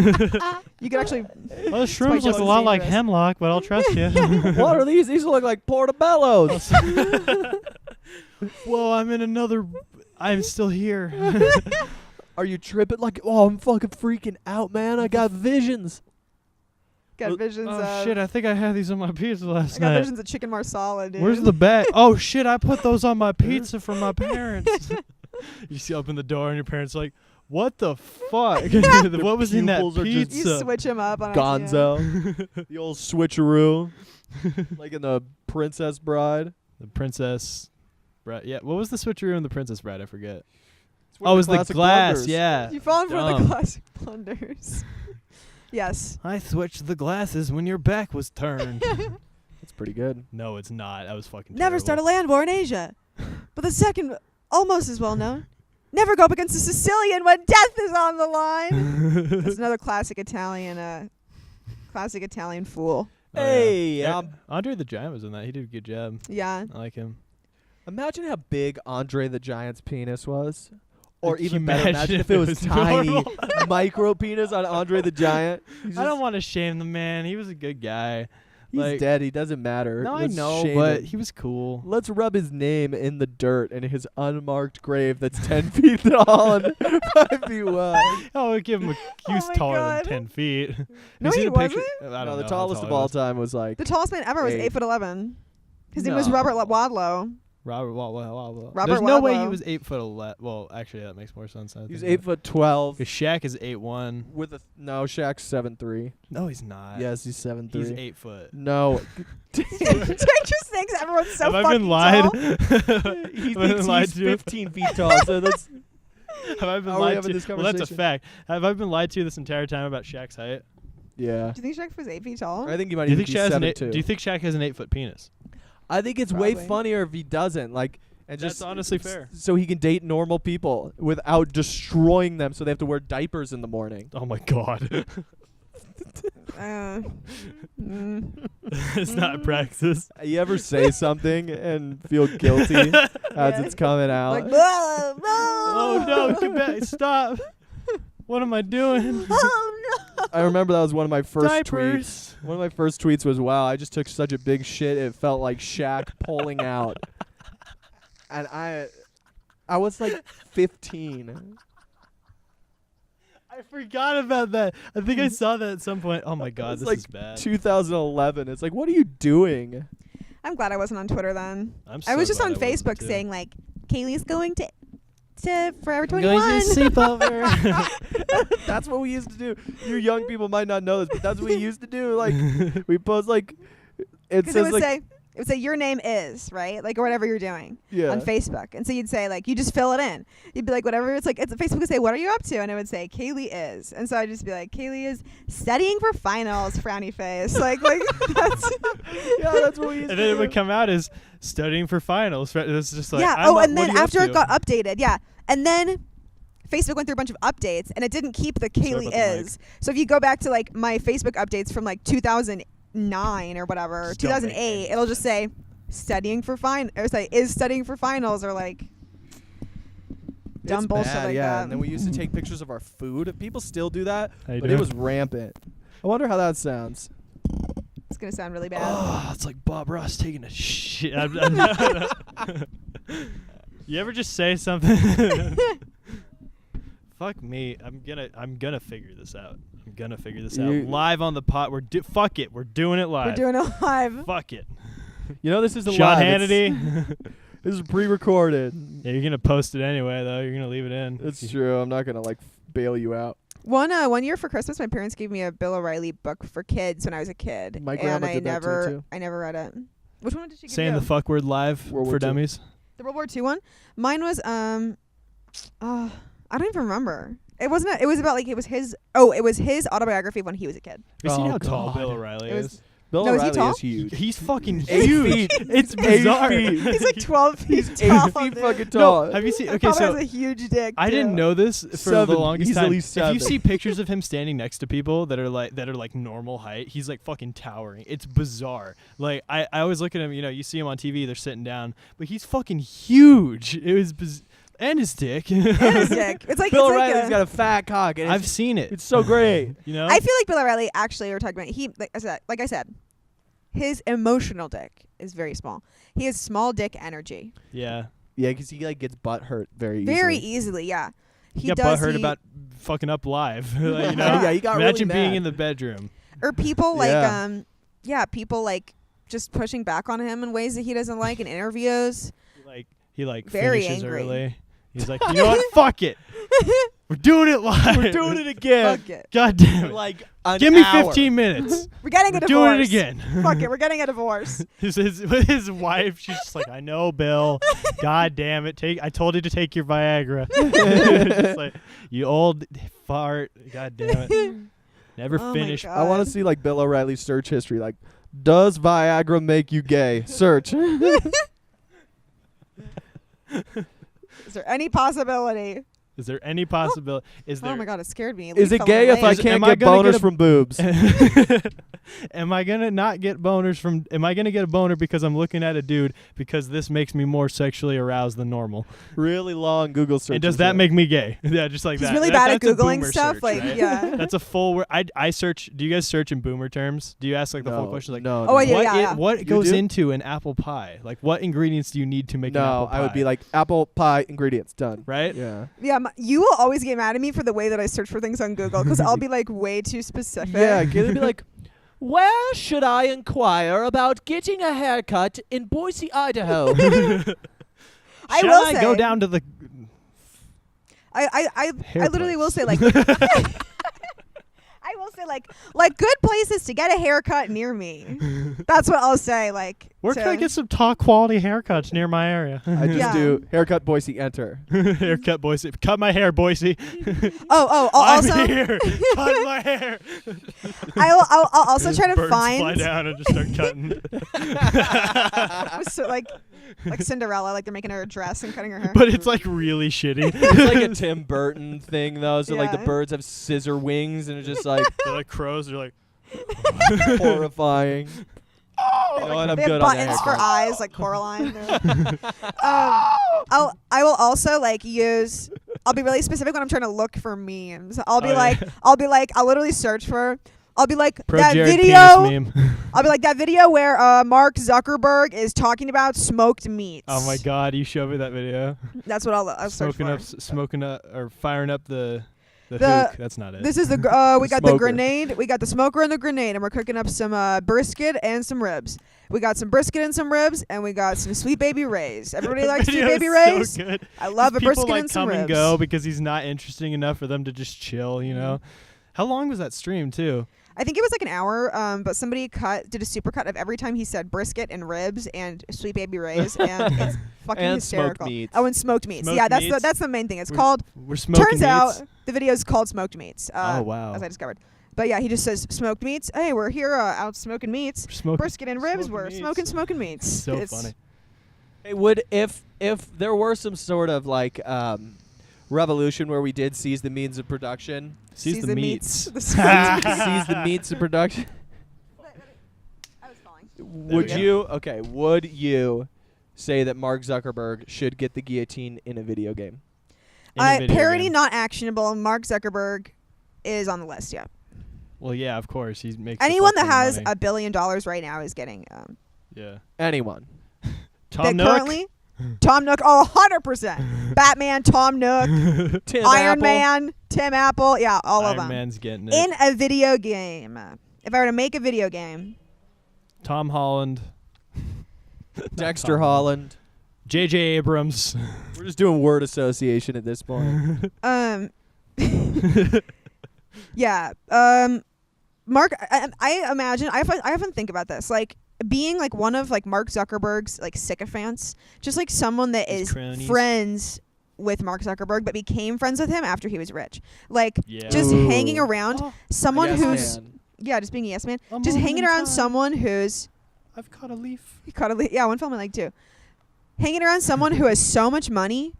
You could actually. Well, Spice shrooms look is a lot like dangerous. hemlock, but I'll trust you. what are these? These look like portobellos. Whoa, I'm still here. Are you tripping? Like, oh, I'm fucking freaking out, man. I got visions. Got visions Oh of. shit, I think I had these on my pizza I last got night. visions of chicken marsala, dude. Where's the bag? Oh shit, I put those on my pizza from my parents. You see open the door and your parents are like, what the fuck? What was in that pupils are just- You pizza? switch them up on Gonzo. The old switcheroo. Like in the Princess Bride. The Princess Bride. Yeah, what was the switcheroo in the Princess Bride? I forget. It's one Oh, of it was the classic glass. blunders. Yeah. You fall in for the Dumb. classic blunders. Yes. I switched the glasses when your back was turned. It's pretty good. No, it's not. That was fucking Never terrible. start a land war in Asia. But the second, almost as well known. Never go up against a Sicilian when death is on the line. That's another classic Italian fool. Oh, Hey, yeah. Andre the Giant was in that. He did a good job. Yeah. I like him. Imagine how big Andre the Giant's penis was. Or Can you even better, imagine if it was tiny, normal? micro penis on Andre the Giant. I don't want to shame the man. He was a good guy. He's Like- dead. He doesn't matter. No, I Let's know, shame but him. he was cool. Let's rub his name in the dirt in his unmarked grave that's 10 feet tall and 5 feet wide. Oh, we give him he was Oh my taller God. than 10 feet. No, You see he the picture? wasn't? I don't No, know the how tallest tall of he all was. time was like The tallest man ever was 8. 8'11". His name was No. Robert Wadlow. Robert Robert There's no way he Wadlow. was 8'11". Well, actually, that makes more sense. he was 8'12". Because Shaq is 8'1". With a no, Shaq's 7'3". No, he's not. Yes, he's 7'3". He's 8 foot. No, Jake just thinks everyone's so Have I fucking been lied? tall. he Have I been thinks lied he's to? 15 feet tall. So that's Have I been How are we lied having to? this Well, that's a conversation? fact. Have I been lied to this entire time about Shaq's height? yeah. Do you think Shaq was 8 feet tall? I think he might Do you even think be Shaq has an 7'2". Do you think Shaq has an 8-foot penis? I think it's way Probably. funnier if he doesn't. Like, and That's just honestly fair. So he can date normal people without destroying them, so they have to wear diapers in the morning. Oh my god, Uh, it's not praxis. You ever say something and feel guilty as Yeah. it's coming out? like, whoa, whoa. Oh no, get back! Stop! What am I doing? Oh no. I remember that was one of my first tweets. Diapers. One of my first tweets was, "Wow, I just took such a big shit. It felt like Shaq pulling out." And I was like 15. I forgot about that. I think I saw that at some point. Oh my god, It's this like is bad. 2011. It's like, what are you doing? I'm glad I wasn't on Twitter then. I'm I was so just glad on I wasn't, Facebook too. saying like, Kaylee's going to Forever I'm 21. going to sleepover. That's what we used to do. You young people might not know this, but that's what we used to do. Like, we post like, it Because says like, it would say your name is, right? Like, or whatever you're doing yeah. on Facebook. And so you'd say, like, you just fill it in. You'd be like, whatever. It's like, Facebook would say, what are you up to? And it would say, Kaylee is. And so I'd just be like, Kaylee is studying for finals, frowny face. like that's. Yeah, that's what we used And to then it do. would come out as studying for finals. It's just like, yeah. I'm Oh, not- and what then are you up after it to? got updated, yeah. And then Facebook went through a bunch of updates, and it didn't keep the Sorry Kaylee about the mic. is. So if you go back to, like, my Facebook updates from, like, 2009 or whatever, Just don't make 2008, any it'll just say, studying for or say, is studying for finals, or, like, dumb It's bullshit bad, like yeah. that. And then we used to take pictures of our food. People still do that, How you but doing? it was rampant. I wonder how that sounds. It's going to sound really bad. Oh, it's like Bob Ross taking a shit. You ever just say something? Fuck me. I'm gonna figure this out. I'm gonna figure this out You- live on the pot. Fuck it. We're doing it live. We're doing it live. Fuck it. You know, this is a Sean live. It's- Hannity. This is pre-recorded. Yeah, you're gonna post it anyway, though. You're gonna leave it in. It's true. I'm not gonna like bail you out. One year for Christmas, my parents gave me a Bill O'Reilly book for kids when I was a kid. My and grandma I did that to me, never, too. I never read it. Which one did she give Saying you? the fuck word live World War for II. dummies. The World War II one. Mine was I don't even remember. It wasn't. It was about like it was his. Oh, it was his autobiography when he was a kid. Have you seen Oh, how tall God. Bill O'Reilly It was- is? Bill No, is he O'Reilly tall? is huge. He's fucking 8 huge. feet. It's 8 bizarre. feet. He's like 12 feet He's tall. 8 feet dude. fucking No, tall. have you seen? That Okay, probably so has a huge dick. I didn't too. know this for the 7, longest easily time. If 7. you see pictures of him standing next to people that are like normal height, he's like fucking towering. It's bizarre. Like I always look at him. You know, you see him on TV, they're sitting down, but he's fucking huge. It was and his dick. And his dick. It's like Bill it's like O'Reilly's a- got a fat cock, and I've seen it. it's so great. You know. I feel like Bill O'Reilly actually. We're talking about he. Like I said, his emotional dick is very small. He has small dick energy. Yeah. Yeah, because he like gets butt hurt very easily. Very easily, yeah. He got does. butthurt about fucking up live. Like, you know. Yeah, he got really Imagine being mad. in the bedroom. Or people like Yeah. people like just pushing back on him in ways that he doesn't like in interviews. He like Very finishes angry. early. He's like, you know what? Fuck it. We're doing it live. We're doing it again. Fuck it. God damn For it. like an Give me hour. 15 minutes. We're getting a We're divorce. doing it again. Fuck it. We're getting a divorce. With his wife, she's just like, I know, Bill. God damn it. I told you to take your Viagra. Just like, you old fart. God damn it. Never Oh my finish. God. I want to see like Bill O'Reilly's search history. Like, does Viagra make you gay? Search. Is there any possibility? Is there any possibility? Is there? Oh my god, it scared me. Is Lee it fell gay in if I lake. can't Am I get gonna get boners a- from boobs? Am I gonna not get boners from? Am I gonna get a boner because I'm looking at a dude because this makes me more sexually aroused than normal? Really long Google search. And does that make me gay? Yeah, just like He's that. really That- bad at that's a Googling boomer stuff. search, Like, right? yeah. That's a full word. I search. Do you guys search in boomer terms? Do you ask like the full question? Like, no. Oh, no. yeah, what, yeah. what You goes do? into an apple pie? Like, what ingredients do you need to make an apple No, pie? I would be like apple pie ingredients done. right? Yeah. Yeah, you will always get mad at me for the way that I search for things on Google because I'll be like way too specific. Yeah, it'd be like, where should I inquire about getting a haircut in Boise, Idaho? I Shall will I say, go down to the? I Hair literally will place. say like I will say like good places to get a haircut near me. That's what I'll say. Like, Where to- can I get some top quality haircuts near my area? I just Yeah. do haircut Boise enter. Haircut, Boise. Cut my hair, Boise. I'll I'm also here. Cut my hair. I'll also try to Birds fly find down and just start cutting. so, like Cinderella, like they're making her a dress and cutting her hair. But it's like really shitty. It's like a Tim Burton thing though. So like the Yeah. birds have scissor wings and it's just like They're like crows. They're like, horrifying. You know what? I'm they have good on the buttons for haircut. eyes like Coraline. I will also like use. I'll be really specific when I'm trying to look for memes. I'll be Oh, like, yeah. I'll literally search for. I'll be like pro that Jared video. penis meme. I'll be like that video where Mark Zuckerberg is talking about smoked meats. Oh my god, you showed me that video. That's what I'll search for. Smoking up, or firing up the The- hook. That's not it. This is the we The got the smoker. grenade, we got the smoker and the grenade, and we're cooking up some brisket and some ribs. We got some brisket and some ribs, and we got some Sweet Baby Ray's. Everybody That likes Sweet video Baby is Ray's. So good. I love a People brisket like and some come ribs. and go because he's not interesting enough for them to just chill. You know. How long was that stream too? I think it was like an hour, but somebody did a super cut of every time he said brisket and ribs and Sweet Baby Ray's, and it's fucking And smoked hysterical. meats. Oh, and smoked meats. Smoked yeah, meats. that's the main thing. It's We're- called. We're smoking Turns meats. out the video is called smoked meats. Oh wow. As I discovered. But yeah, he just says smoked meats. Hey, we're here out smoking meats. We're smoking Brisket and ribs. smoking We're meats. smoking meats. So It's- funny. Hey, would if there were some sort of like revolution where we did seize the means of production, Seize the meats. The seize the meats of production, I was falling. would go. would you say that Mark Zuckerberg should get the guillotine in a video game? In a video Parody game. not actionable. Mark Zuckerberg is on the list. Yeah. Well, yeah, of course. He makes. a Anyone that fuck ton of has money. $1 billion right now is getting. Yeah. Anyone? Tom that Nook. currently. Tom Nook. Oh, 100%. Batman. Tom Nook. Tim Iron Apple? Man. Tim Apple. Yeah, all of Iron them. Man's getting it. In a video game. If I were to make a video game. Tom Holland. Dexter Tom Holland. J.J. Abrams. We're just doing word association at this point. Yeah. Mark, I imagine I often think about this, like being like one of like Mark Zuckerberg's like sycophants, just like someone that His is cronies. friends with Mark Zuckerberg but became friends with him after he was rich, like Yeah. just Ooh. hanging around someone Yes, who's man. just being a yes man, A just moment hanging in around time. someone who's I've caught a leaf. he caught a one film I like too, hanging around someone who has so much money.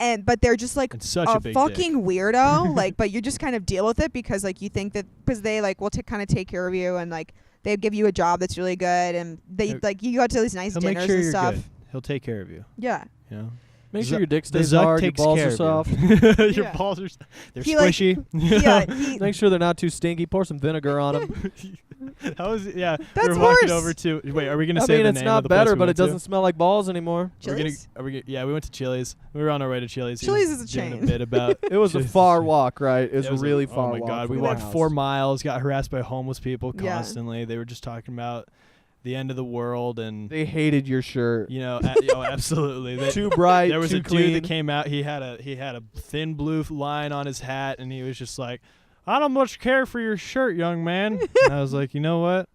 But they're just like And such a a big fucking weirdo, like, but you just kind of deal with it because like you think that because they like will kind of take care of you and like they give you a job that's really good and they He'll- like you go to these nice He'll make dinners sure and you're stuff. good. He'll take care of you. Yeah, You know. Make Zuck- sure your dick the stays Zuck hard, your takes balls care are of soft. you. Your Yeah. balls are they're He, like- squishy. he Make sure they're not too stinky. Pour some vinegar on them. How is it? Yeah. That's we're walking worse. over to. Wait, are we gonna I say mean, the it's name not of the place better, we but went it doesn't smell like balls anymore. Chili's. Yeah, we went to Chili's. We were on our way to Chili's. He Chili's was is a doing chain. A bit about. It was a Chili's. far walk, right? It was Yeah, a really far Oh my walk. god, from we the walked house. 4 miles. Got harassed by homeless people Yeah. constantly. They were just talking about the end of the world and They hated your shirt. you know, absolutely. They, Too bright. there was too a clean. dude that came out. He had a thin blue line on his hat, and he was just like, "I don't much care for your shirt, young man." And I was like, "You know what?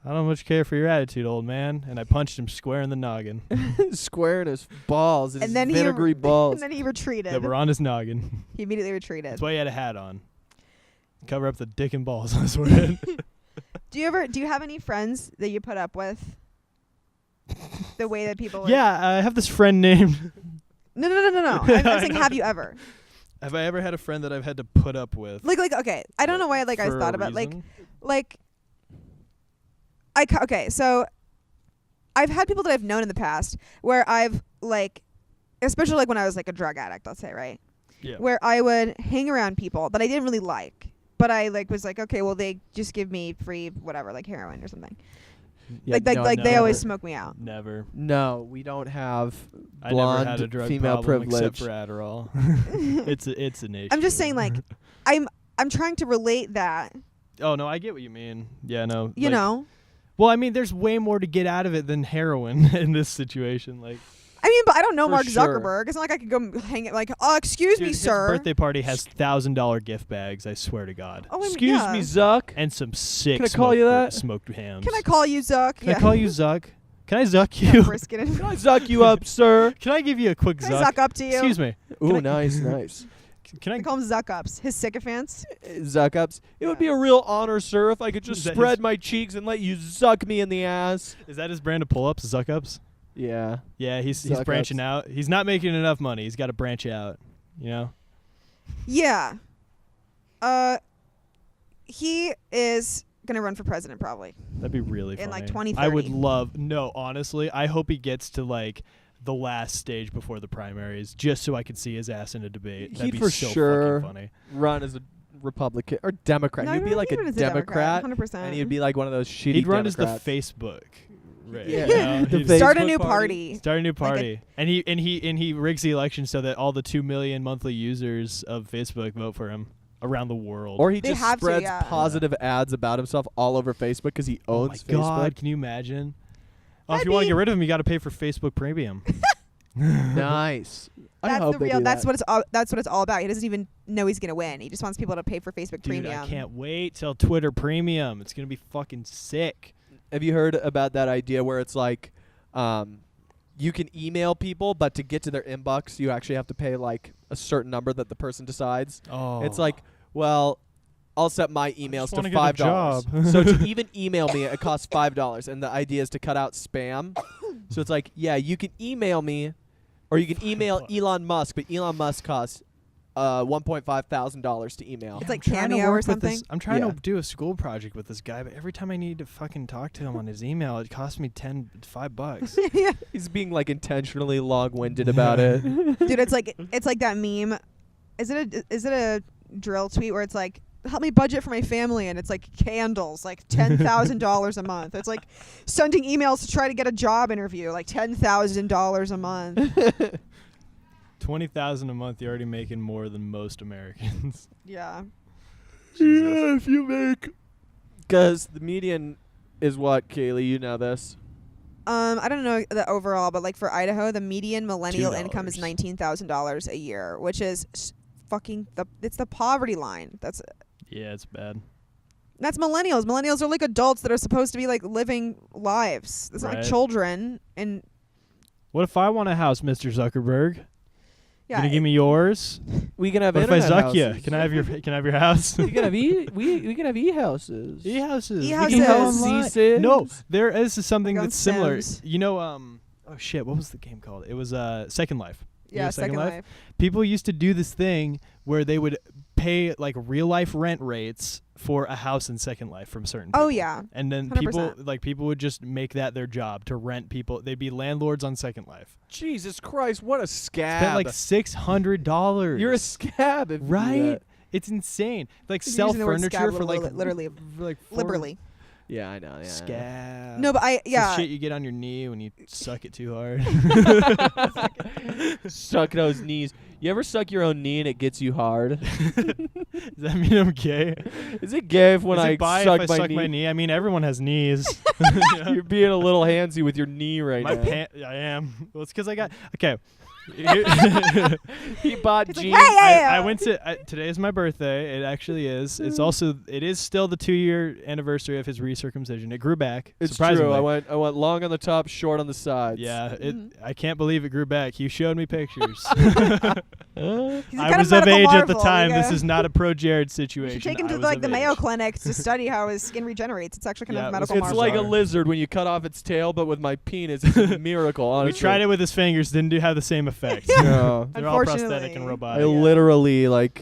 I don't much care for your attitude, old man." And I punched him square in the noggin. Square in his balls. His And then vinegary balls. and then he retreated. That were on his noggin. He immediately retreated. That's why he had a hat on. Cover up the dick and balls on his forehead. Do you have any friends that you put up with? The way that people. Yeah, I have this friend named. No. I'm saying, have you ever? Have I ever had a friend that I've had to put up with? Like okay, I don't know why I for thought a about reason? okay, so I've had people that I've known in the past where I've like, especially like when I was like a drug addict, let's say, right? Yeah. Where I would hang around people that I didn't really like, but I like was like, okay, well they just give me free whatever, like heroin or something. Yeah, They never. always smoke me out. Never. No, we don't have I blonde never had a drug female problem privilege. except for Adderall. it's an issue. I'm just saying, like, I'm trying to relate that, Oh no, I get what you mean. Yeah, no. you know. Well, I mean, there's way more to get out of it than heroin in this situation. Like, I mean, but I don't know For Mark sure. Zuckerberg. It's not like I could go hang it. Like, oh, excuse dude, me, his sir. birthday party has $1,000 gift bags. I swear to God. Oh, Excuse yeah. me, Zuck. And some sick. Can I call you that? Smoked hams. Can I call you Zuck? Can I call you Zuck? Can I Zuck Yeah, you? brisket it. Can I Zuck you up, sir? Can I give you a quick Can I Zuck? Zuck up to you? Excuse me. Ooh, I- nice, nice. Can I? I call him Zuck ups. His sycophants. Zuck ups. It would be a real honor, sir, if I could just Is that spread his- my cheeks and let you zuck me in the ass. Is that his brand of pull-ups? Zuck ups? Yeah. Yeah, he's Zuck branching ups. out. He's not making enough money. He's got to branch out. You know. Yeah. He is gonna run for president probably. That'd be really In, funny. like, I would 2030. love. No, honestly, I hope he gets to like the last stage before the primaries, just so I could see his ass in a debate. That'd He'd be for so sure fucking funny. Run as a Republican or Democrat. No, He'd I be don't like think a he was Democrat, 100%. and he'd be like one of those shitty He'd run Democrats. as the Facebook. Right. Yeah. you know? The He'd Facebook Start a new party. party. start a new Like a- party, and he rigs the election so that all the 2 million monthly users of Facebook vote for him around the world. Or he They just have to, spreads yeah. positive ads about himself all over Facebook because he oh my owns God, Facebook. can you imagine? Oh, if That'd you want to be- get rid of him, you got to pay for Facebook Premium. Nice. I That's hope the they real. do That's that. what it's all. That's what it's all about. He doesn't even know he's gonna win. He just wants people to pay for Facebook Dude, Premium. I can't wait till Twitter Premium. It's gonna be fucking sick. Have you heard about that idea where it's like, you can email people, but to get to their inbox, you actually have to pay like a certain number that the person decides. Oh, It's like, well, I'll set my emails wanna to get a $5. job. So to even email me, it costs $5, and the idea is to cut out spam. So it's like, yeah, you can email me, or you can email $5. Elon Musk, but Elon Musk costs $1,500 to email. It's like I'm trying to Cameo or work with this- something? I'm trying Yeah. to do a school project with this guy, but every time I need to fucking talk to him on his email, it costs me $5. Yeah. He's being like intentionally long-winded about it. Dude, it's like that meme. Is it a drill tweet where it's like, help me budget for my family, and it's like candles, like $10,000 a month. It's like sending emails to try to get a job interview, like $10,000 a month. 20,000 a month. You're already making more than most Americans. Yeah. Yeah, if you make. Because the median is what, Kaylee? You know this. I don't know the overall, but like for Idaho, the median millennial income is $2. $19,000 a year, which is fucking it's the poverty line. That's Yeah, it's bad. millennials. Millennials are like adults that are supposed to be like living lives. It's not Right. like children. And What if I want a house, Mr. Zuckerberg? yeah, Can you give me yours? We can have What if I internet zuck you? houses. Can I have your Can I have your house? we can have we can have e-houses. E-houses. We E-houses. can go Houses. online. Sims. No, there is something Like on that's similar. Sims. You know, oh shit, what was the game called? It was Second Life. You know yeah, Second Life. People used to do this thing where they would pay like real life rent rates for a house in Second Life from certain people. Oh yeah. And then 100%. people would just make that their job to rent people. They'd be landlords on Second Life. Jesus Christ, what a scab! Spent like $600. You're a scab, if you do right? that. It's insane. Like You're sell using the word furniture scab for like literally, for like liberally. Yeah, I know. Yeah. Scab. No, but It's the yeah. shit you get on your knee when you suck it too hard. Suck those knees. You ever suck your own knee and it gets you hard? Does that mean I'm gay? Is it gay if when Is I it bi suck if I my suck knee? my knee? I mean, everyone has knees. You're being a little handsy with your knee right My now. I am. Well, it's because I got okay. He bought He's like, jeans. hey, hey, I went to today is my birthday. It actually is. It's also it is still the 2-year anniversary of his recircumcision. It grew back. It's surprisingly. true. I went long on the top, short on the sides. Yeah, Mhm. I can't believe it grew back. You showed me pictures. He's a I kind was of of medical age at the marvel. time. You This gotta- is not a pro Jared You situation. should take him I to was like of the Mayo age. clinics to study how his skin regenerates. It's actually kind Yeah, of it was- medical It's marvel. like a Bizarre. lizard when you cut off its tail, but with my penis, it's a miracle. We Honestly. tried it with his fingers. Didn't have the same effect. No. They're all prosthetic Unfortunately. and I robotic. Yeah. literally like.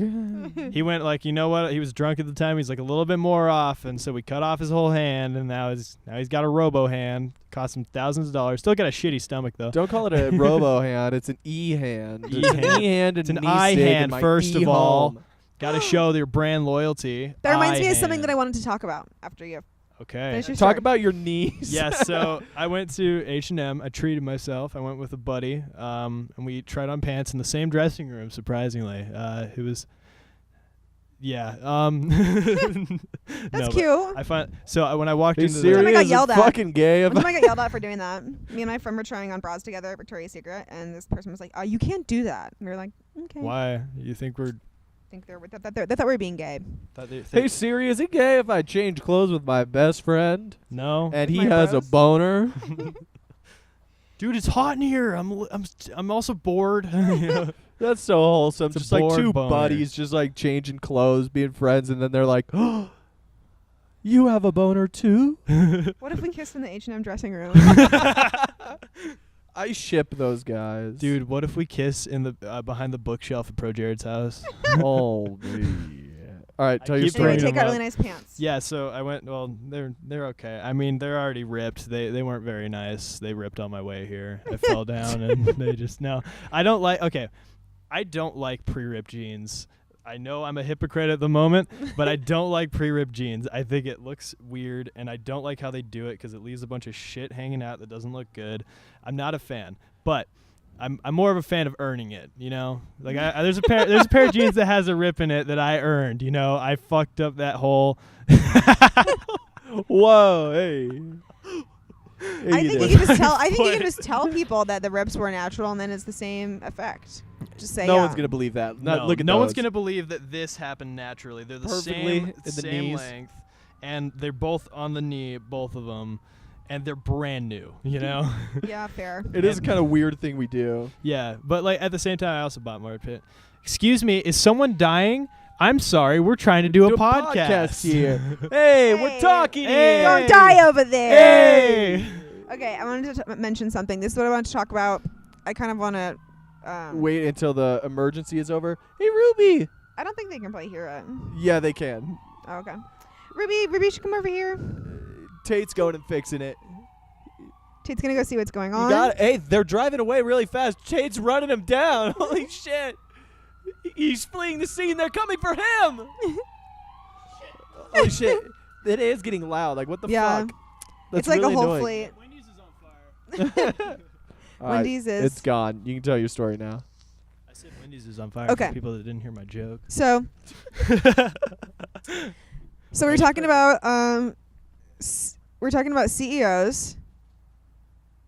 He went like, you know what? He was drunk at the time. He's like a little bit more off, and so we cut off his whole hand, and now he's got a robo hand. Cost him thousands of dollars. Still got a shitty stomach though. Don't call it a robo hand. It's an E hand. It's an E-hand. E hand. It's and an knee I sig hand and my first of all. E-home. Got to show their brand loyalty. That reminds me of something I-hand. that I wanted to talk about after you Okay. finish your Talk story. about your knees. Yeah, so I went to H&M. I treated myself. I went with a buddy, and we tried on pants in the same dressing room, surprisingly. It was, yeah. That's cute. When I walked Hey, into Siri- Siri I got is yelled at. fucking gay. One time I got yelled at for doing that. Me and my friend were trying on bras together at Victoria's Secret, and this person was like, "Oh, you can't do that." And we were like, "Okay." Why? You think we're... I think they thought we were being gay. Hey Siri, is it gay if I change clothes with my best friend No. and he My has bros? a boner? Dude, it's hot in here. I'm also bored. You know? That's so wholesome. It's a Just like bored two boner. buddies, just like changing clothes, being friends, and then they're like, "Oh, you have a boner too?" What if we kissed in the H&M dressing room? I ship those guys, Dude, what if we kiss in the behind the bookshelf at Pro Jared's house? Oh, all right, tell your keep Anyway, story. bringing take them out up. really nice pants. Yeah, so I went. Well, they're okay. I mean, they're already ripped. They weren't very nice. They ripped on my way here. I fell down and they just no. I don't like pre-ripped jeans. I know I'm a hypocrite at the moment, but I don't like pre-ripped jeans. I think it looks weird, and I don't like how they do it because it leaves a bunch of shit hanging out that doesn't look good. I'm not a fan, but I'm more of a fan of earning it. You know, like there's a pair of jeans that has a rip in it that I earned. You know, I fucked up that whole. Whoa, hey. I think you can just tell. I think you can just tell people that the rips were natural, and then it's the same effect. Just say No yeah. one's gonna believe that. No, Look at no one's those. gonna believe that this happened naturally. They're the Perfectly same, in the same knees. length, and they're both on the knee, both of them, and they're brand new. You know? Yeah, fair. It is a kind of weird thing we do. Yeah, but like at the same time, I also bought more Pitt. Excuse me, is someone dying? I'm sorry, we're trying to do a podcast here. Hey, we're Hey. talking Hey. here. Don't die over there. Hey! Okay, I wanted to mention something. This is what I wanted to talk about. I kind of want to. Wait until the emergency is over. Hey, Ruby. I don't think they can probably hear it. Yeah, they can. Oh, okay. Ruby should come over here. Tate's going and fixing it. Tate's gonna go see what's going You on. got it. Hey, they're driving away really fast. Tate's running him down. Holy shit. He's fleeing the scene. They're coming for him. Holy shit. It is getting loud. Like, what the Yeah. fuck? That's It's like really a whole annoying. fleet. Wendy's is on fire. All right, Wendy's is. It's gone. You can tell your story now. I said Wendy's is on fire Okay. for people that didn't hear my joke. So we're talking about we're talking about CEOs.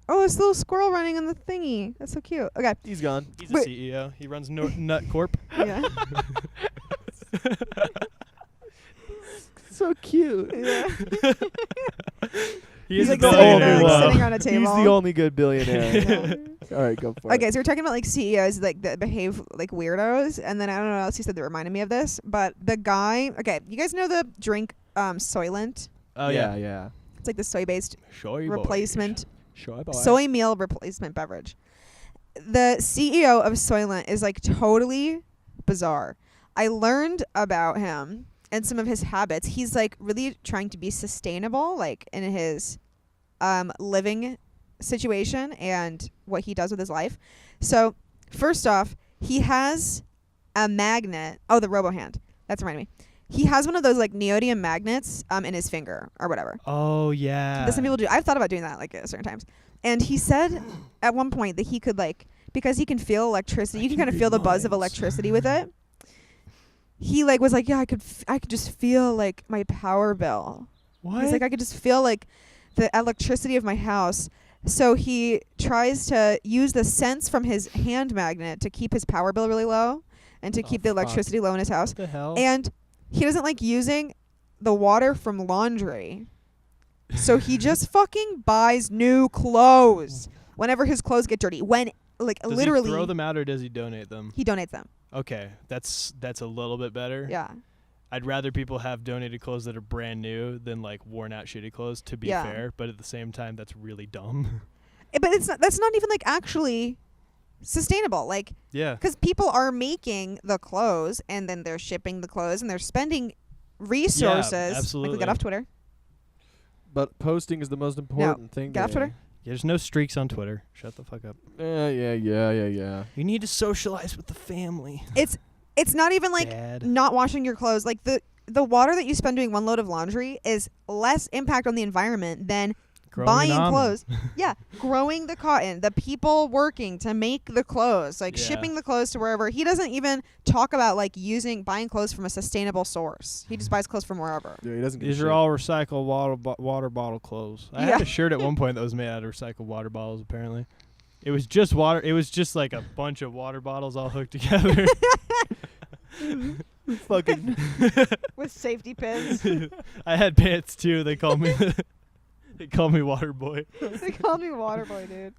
Oh, this little squirrel running in the thingy. That's so cute. Okay. He's gone. He's a Wait. CEO. He runs Nut Corp. Yeah. So cute. Yeah. He's like a sitting, billionaire. like though. sitting on a table. He's the only good billionaire. Yeah. All right, go for it. Okay, so we're talking about like CEOs like that behave like weirdos, and then I don't know what else you said that reminded me of this, but the guy. Okay, you guys know the drink Soylent? Oh yeah. It's like the soy-based Soy boy. replacement, Sure, soy meal replacement beverage. The CEO of Soylent is like totally bizarre. I learned about him and some of his habits. He's like really trying to be sustainable, like in his living situation and what he does with his life. So first off, he has a magnet. Oh, the RoboHand. That's reminding me. He has one of those like neodymium magnets in his finger or whatever. Oh yeah. That some people do. I've thought about doing that like at certain times. And he said at one point that he could like, because he can feel electricity, you can kind of feel the buzz of electricity with it. He like was like, yeah, I could just feel like my power bill. What? He's like, I could just feel like the electricity of my house. So he tries to use the sense from his hand magnet to keep his power bill really low and to keep the fuck. electricity low in his house. What the hell? And he doesn't like using the water from laundry. So he just fucking buys new clothes whenever his clothes get dirty. When like does literally he throw them out or does he donate them? he donates them. Okay, that's a little bit better. Yeah. I'd rather people have donated clothes that are brand new than like worn out shitty clothes, to be Yeah. fair, but at the same time that's really dumb. But that's not even like actually sustainable. Like, Yeah. because people are making the clothes and then they're shipping the clothes and they're spending resources. Like, absolutely. get off Twitter. But posting is the most important thing. Get off Twitter. Yeah, there's no streaks on Twitter. Shut the fuck up. Yeah. You need to socialize with the family. It's not even like Dad. not washing your clothes. Like the water that you spend doing one load of laundry is less impact on the environment than Growing buying an almond. clothes. Yeah, growing the cotton, the people working to make the clothes, like Yeah. shipping the clothes to wherever. He doesn't even talk about like buying clothes from a sustainable source. He just buys clothes from wherever. Yeah, he doesn't. These are all recycled water bottle clothes. I Yeah. had a shirt at one point that was made out of recycled water bottles. Apparently, it was just water. It was just like a bunch of water bottles all hooked together. fucking. With safety pins. I had pants too. They called me. They called me Water Boy. They called me Waterboy, dude.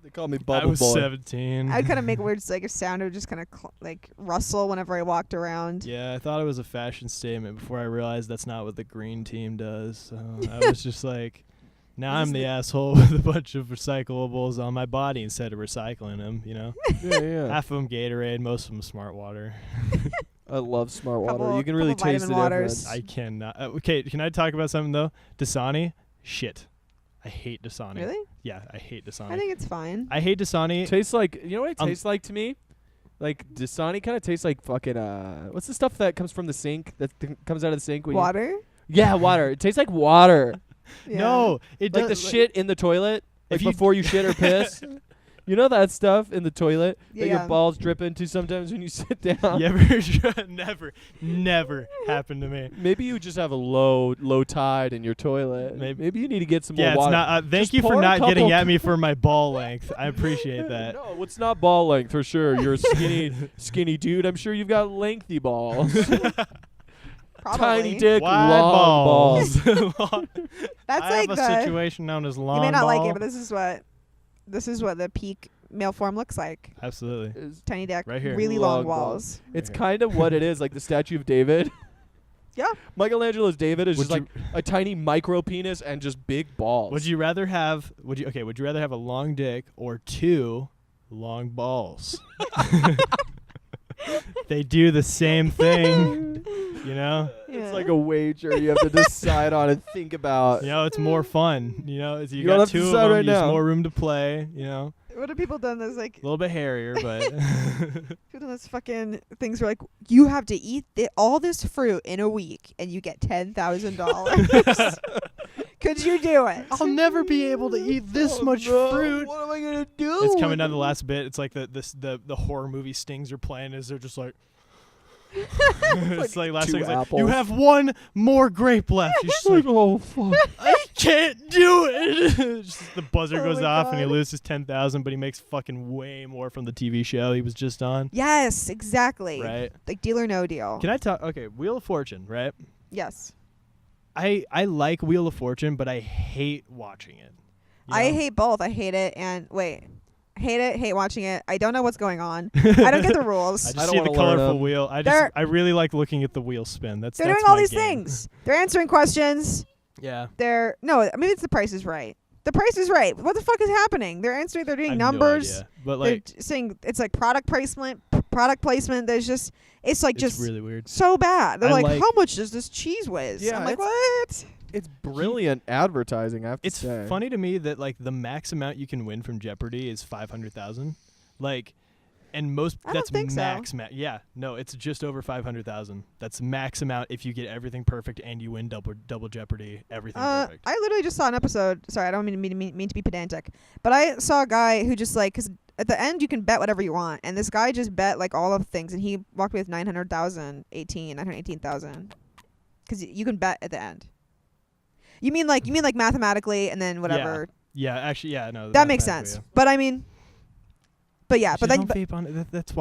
They call me I Bubble was Boy. 17. I'd kind of make weird like a sound. It would just kind of like rustle whenever I walked around. Yeah, I thought it was a fashion statement before I realized that's not what the green team does. So I was just like, now I'm the asshole with a bunch of recyclables on my body instead of recycling them, you know? Yeah. Half of them Gatorade, most of them Smart Water. I love Smart Water. Couple- You can really couple taste the vitamin waters. difference. I cannot. Okay, can I talk about something, though? Dasani? Shit. I hate Dasani. Really? Yeah, I hate Dasani. I think it's fine. I hate Dasani. Tastes like, you know what it Um, tastes like to me? Like Dasani kind of tastes like fucking what's the stuff that comes from the sink that comes out of the sink when Water? Yeah, water. It tastes like water. Yeah. No, it Like does. the shit in the toilet, like If you- before you shit or piss. You know that stuff in the toilet that Yeah. your balls drip into sometimes when you sit down? You ever never happened to me. Maybe you just have a low tide in your toilet. Maybe you need to get some Yeah, more water. it's not. Thank Just you for pour a not getting couple at me for my ball length. I appreciate that. No, it's not ball length for sure. You're a skinny dude. I'm sure you've got lengthy balls. Probably. Tiny dick, Wide long balls. balls. That's I like have a the. situation known as long You may not ball. like it, but this is what the peak male form looks like. Absolutely. Is- Tiny dick, Right here. really Long long balls. walls. It's Right here. kind of what it is, like the statue of David. Yeah. Michelangelo's David is Would just like a tiny micro penis and just big balls. Would you rather have? Would you rather have a long dick or 2 long balls? They do the same thing, you know. It's like a wager you have to decide on and think about. You know, it's more fun. You know, you don't got have to 2 of decide them. right There's now. more room to play. You know, What have people done? That's like a little bit hairier, but people done those fucking things where like you have to eat all this fruit in a week and you get $10,000. Could you do it? I'll never be able to eat this much fruit. What am I gonna do? It's coming down to the last bit. It's like the horror movie stings are playing as they're just like. It's like last 2 thing. Like, apples. you have 1 more grape left. You're just like, oh fuck. I can't do it. Just the buzzer Oh goes my off and he God. loses 10,000, but he makes fucking way more from the TV show he was just on. Yes, exactly. Right? Like Deal or No Deal. Can I talk? Okay, Wheel of Fortune. Right? Yes. I like Wheel of Fortune, but I hate watching it. You I know? hate both. I hate it and hate watching it. I don't know what's going on. I don't get the rules. I I just don't see the wanna learn colorful 'em. wheel. They're- I really like looking at the wheel spin. That's They're that's doing all my these game. things. They're answering questions. Yeah. Maybe it's The Price is Right. The Price is Right. What the fuck is happening? They're answering. They're I doing have numbers. No idea. But They're like, saying it's like product placement. There's just it's like it's just really weird. so bad. They're I like, like- how much does this cheese weigh? Yeah, I'm like, it's- what? It's brilliant advertising. I have to It's say. funny to me that like the max amount you can win from Jeopardy is 500,000. Like, and most I don't that's think so. max. Yeah, no, it's just over 500,000. That's max amount if you get everything perfect and you win double Jeopardy. Everything perfect. I literally just saw an episode. Sorry, I don't mean to be pedantic, but I saw a guy who just like, because at the end you can bet whatever you want, and this guy just bet like all of things, and he walked away with 918,000, because you can bet at the end. You mean like mathematically, and then whatever. Yeah, actually, yeah, no. That makes mathematically, sense. But I mean, but yeah, Just but then don't vape on it. That's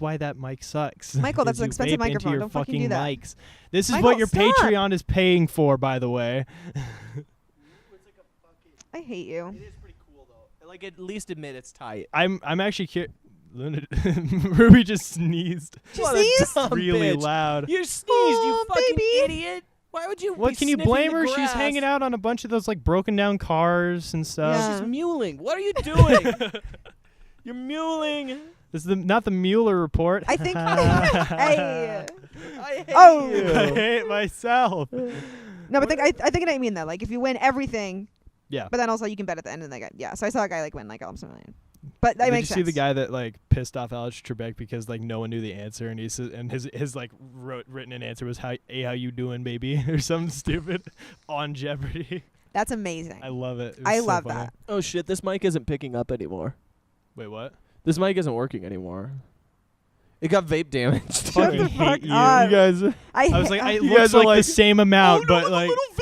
why that mic sucks. Michael, that's Is an you expensive vape into microphone. your Don't fucking do fucking that. mics. This is Michael, what your stop. Patreon is paying for, by the way. I hate you. It is pretty cool though. Like at least admit it's tight. I'm actually curious. Ruby just sneezed What a sneeze? dumb really bitch. loud. You sneezed, Oh, you fucking baby. idiot. Why would you? What be can you sniffing blame the her? She's grass? hanging out on a bunch of those like broken down cars and stuff. Yeah. She's mewling. What are you doing? You're muling. This is not the Mueller report. I think. Hey. I hate Oh. you. I hate myself. No, but I think I mean that. Like, if you win everything, Yeah. but then also you can bet at the end, and like, yeah. So I saw a guy like win like almost $1 million. But that Did you makes see sense. the guy that like pissed off Alex Trebek because like no one knew the answer, and his like written an answer was how you doing, baby, or something stupid on Jeopardy. That's amazing. I love it. I love that. Oh shit! This mic isn't picking up anymore. Wait, what? This mic isn't working anymore. It got vape damaged. Shut Fucking the hate fuck you. up. You guys. I was like, it You looks guys are like the like, same amount, but like little vape.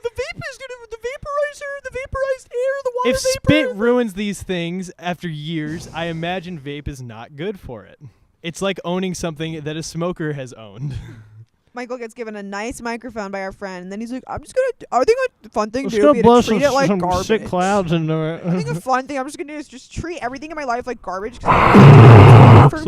The vape is gonna the vaporizer, the vaporized air, the water if vapor. spit ruins these things after years, I imagine vape is not good for it. It's like owning something that a smoker has owned. Michael gets given a nice microphone by our friend, and then he's like, I think a fun thing to do would be to treat it like garbage. clouds into it. I think a fun thing I'm just going to do is just treat everything in my life like garbage. So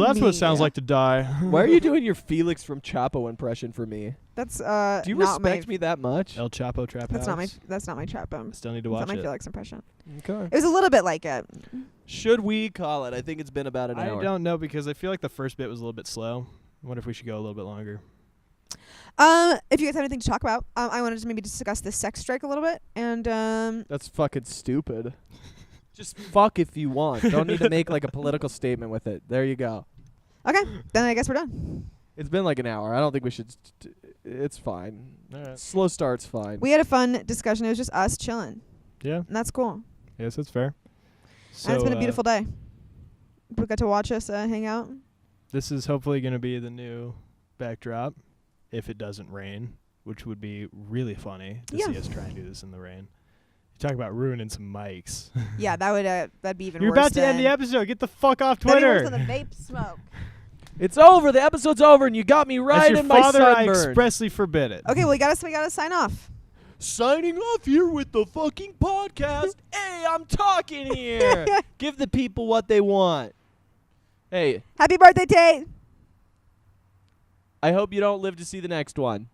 that's what it sounds like to die. Why are you doing your Felix from Chapo impression for me? That's Do you not respect my, me that much? El Chapo Trap That's not House. my trap. Still need to That's watch not my it. Felix impression. Okay. It was a little bit like it. Should we call it? I think it's been about an I hour. don't know because I feel like the first bit was a little bit slow. I wonder if we should go a little bit longer. If you guys have anything to talk about, I wanted to maybe discuss the sex strike a little bit, and That's fucking stupid. Just fuck if you want. Don't need to make like a political statement with it. There you go. okay, then I guess we're done. It's been like an hour. I don't think we should. It's fine. All right. Slow start's fine. We had a fun discussion. It was just us chilling, Yeah. and that's cool. Yes, that's fair. So, And it's been a beautiful day. We got to watch us hang out. This is hopefully going to be the new backdrop, if it doesn't rain, which would be really funny to Yeah. see us try and do this in the rain. You talk about ruining some mics. Yeah, that would that'd be even You're worse. about to end the than- episode. Get the fuck off that'd be worse Twitter. than the vape smoke. It's over. The episode's over, and you got me As right your in my father, I sunburn. expressly forbid it. Okay, well, we gotta sign off. Signing off here with the fucking podcast. Hey, I'm talking here. Give the people what they want. Hey, Happy birthday, Tate. I hope you don't live to see the next one.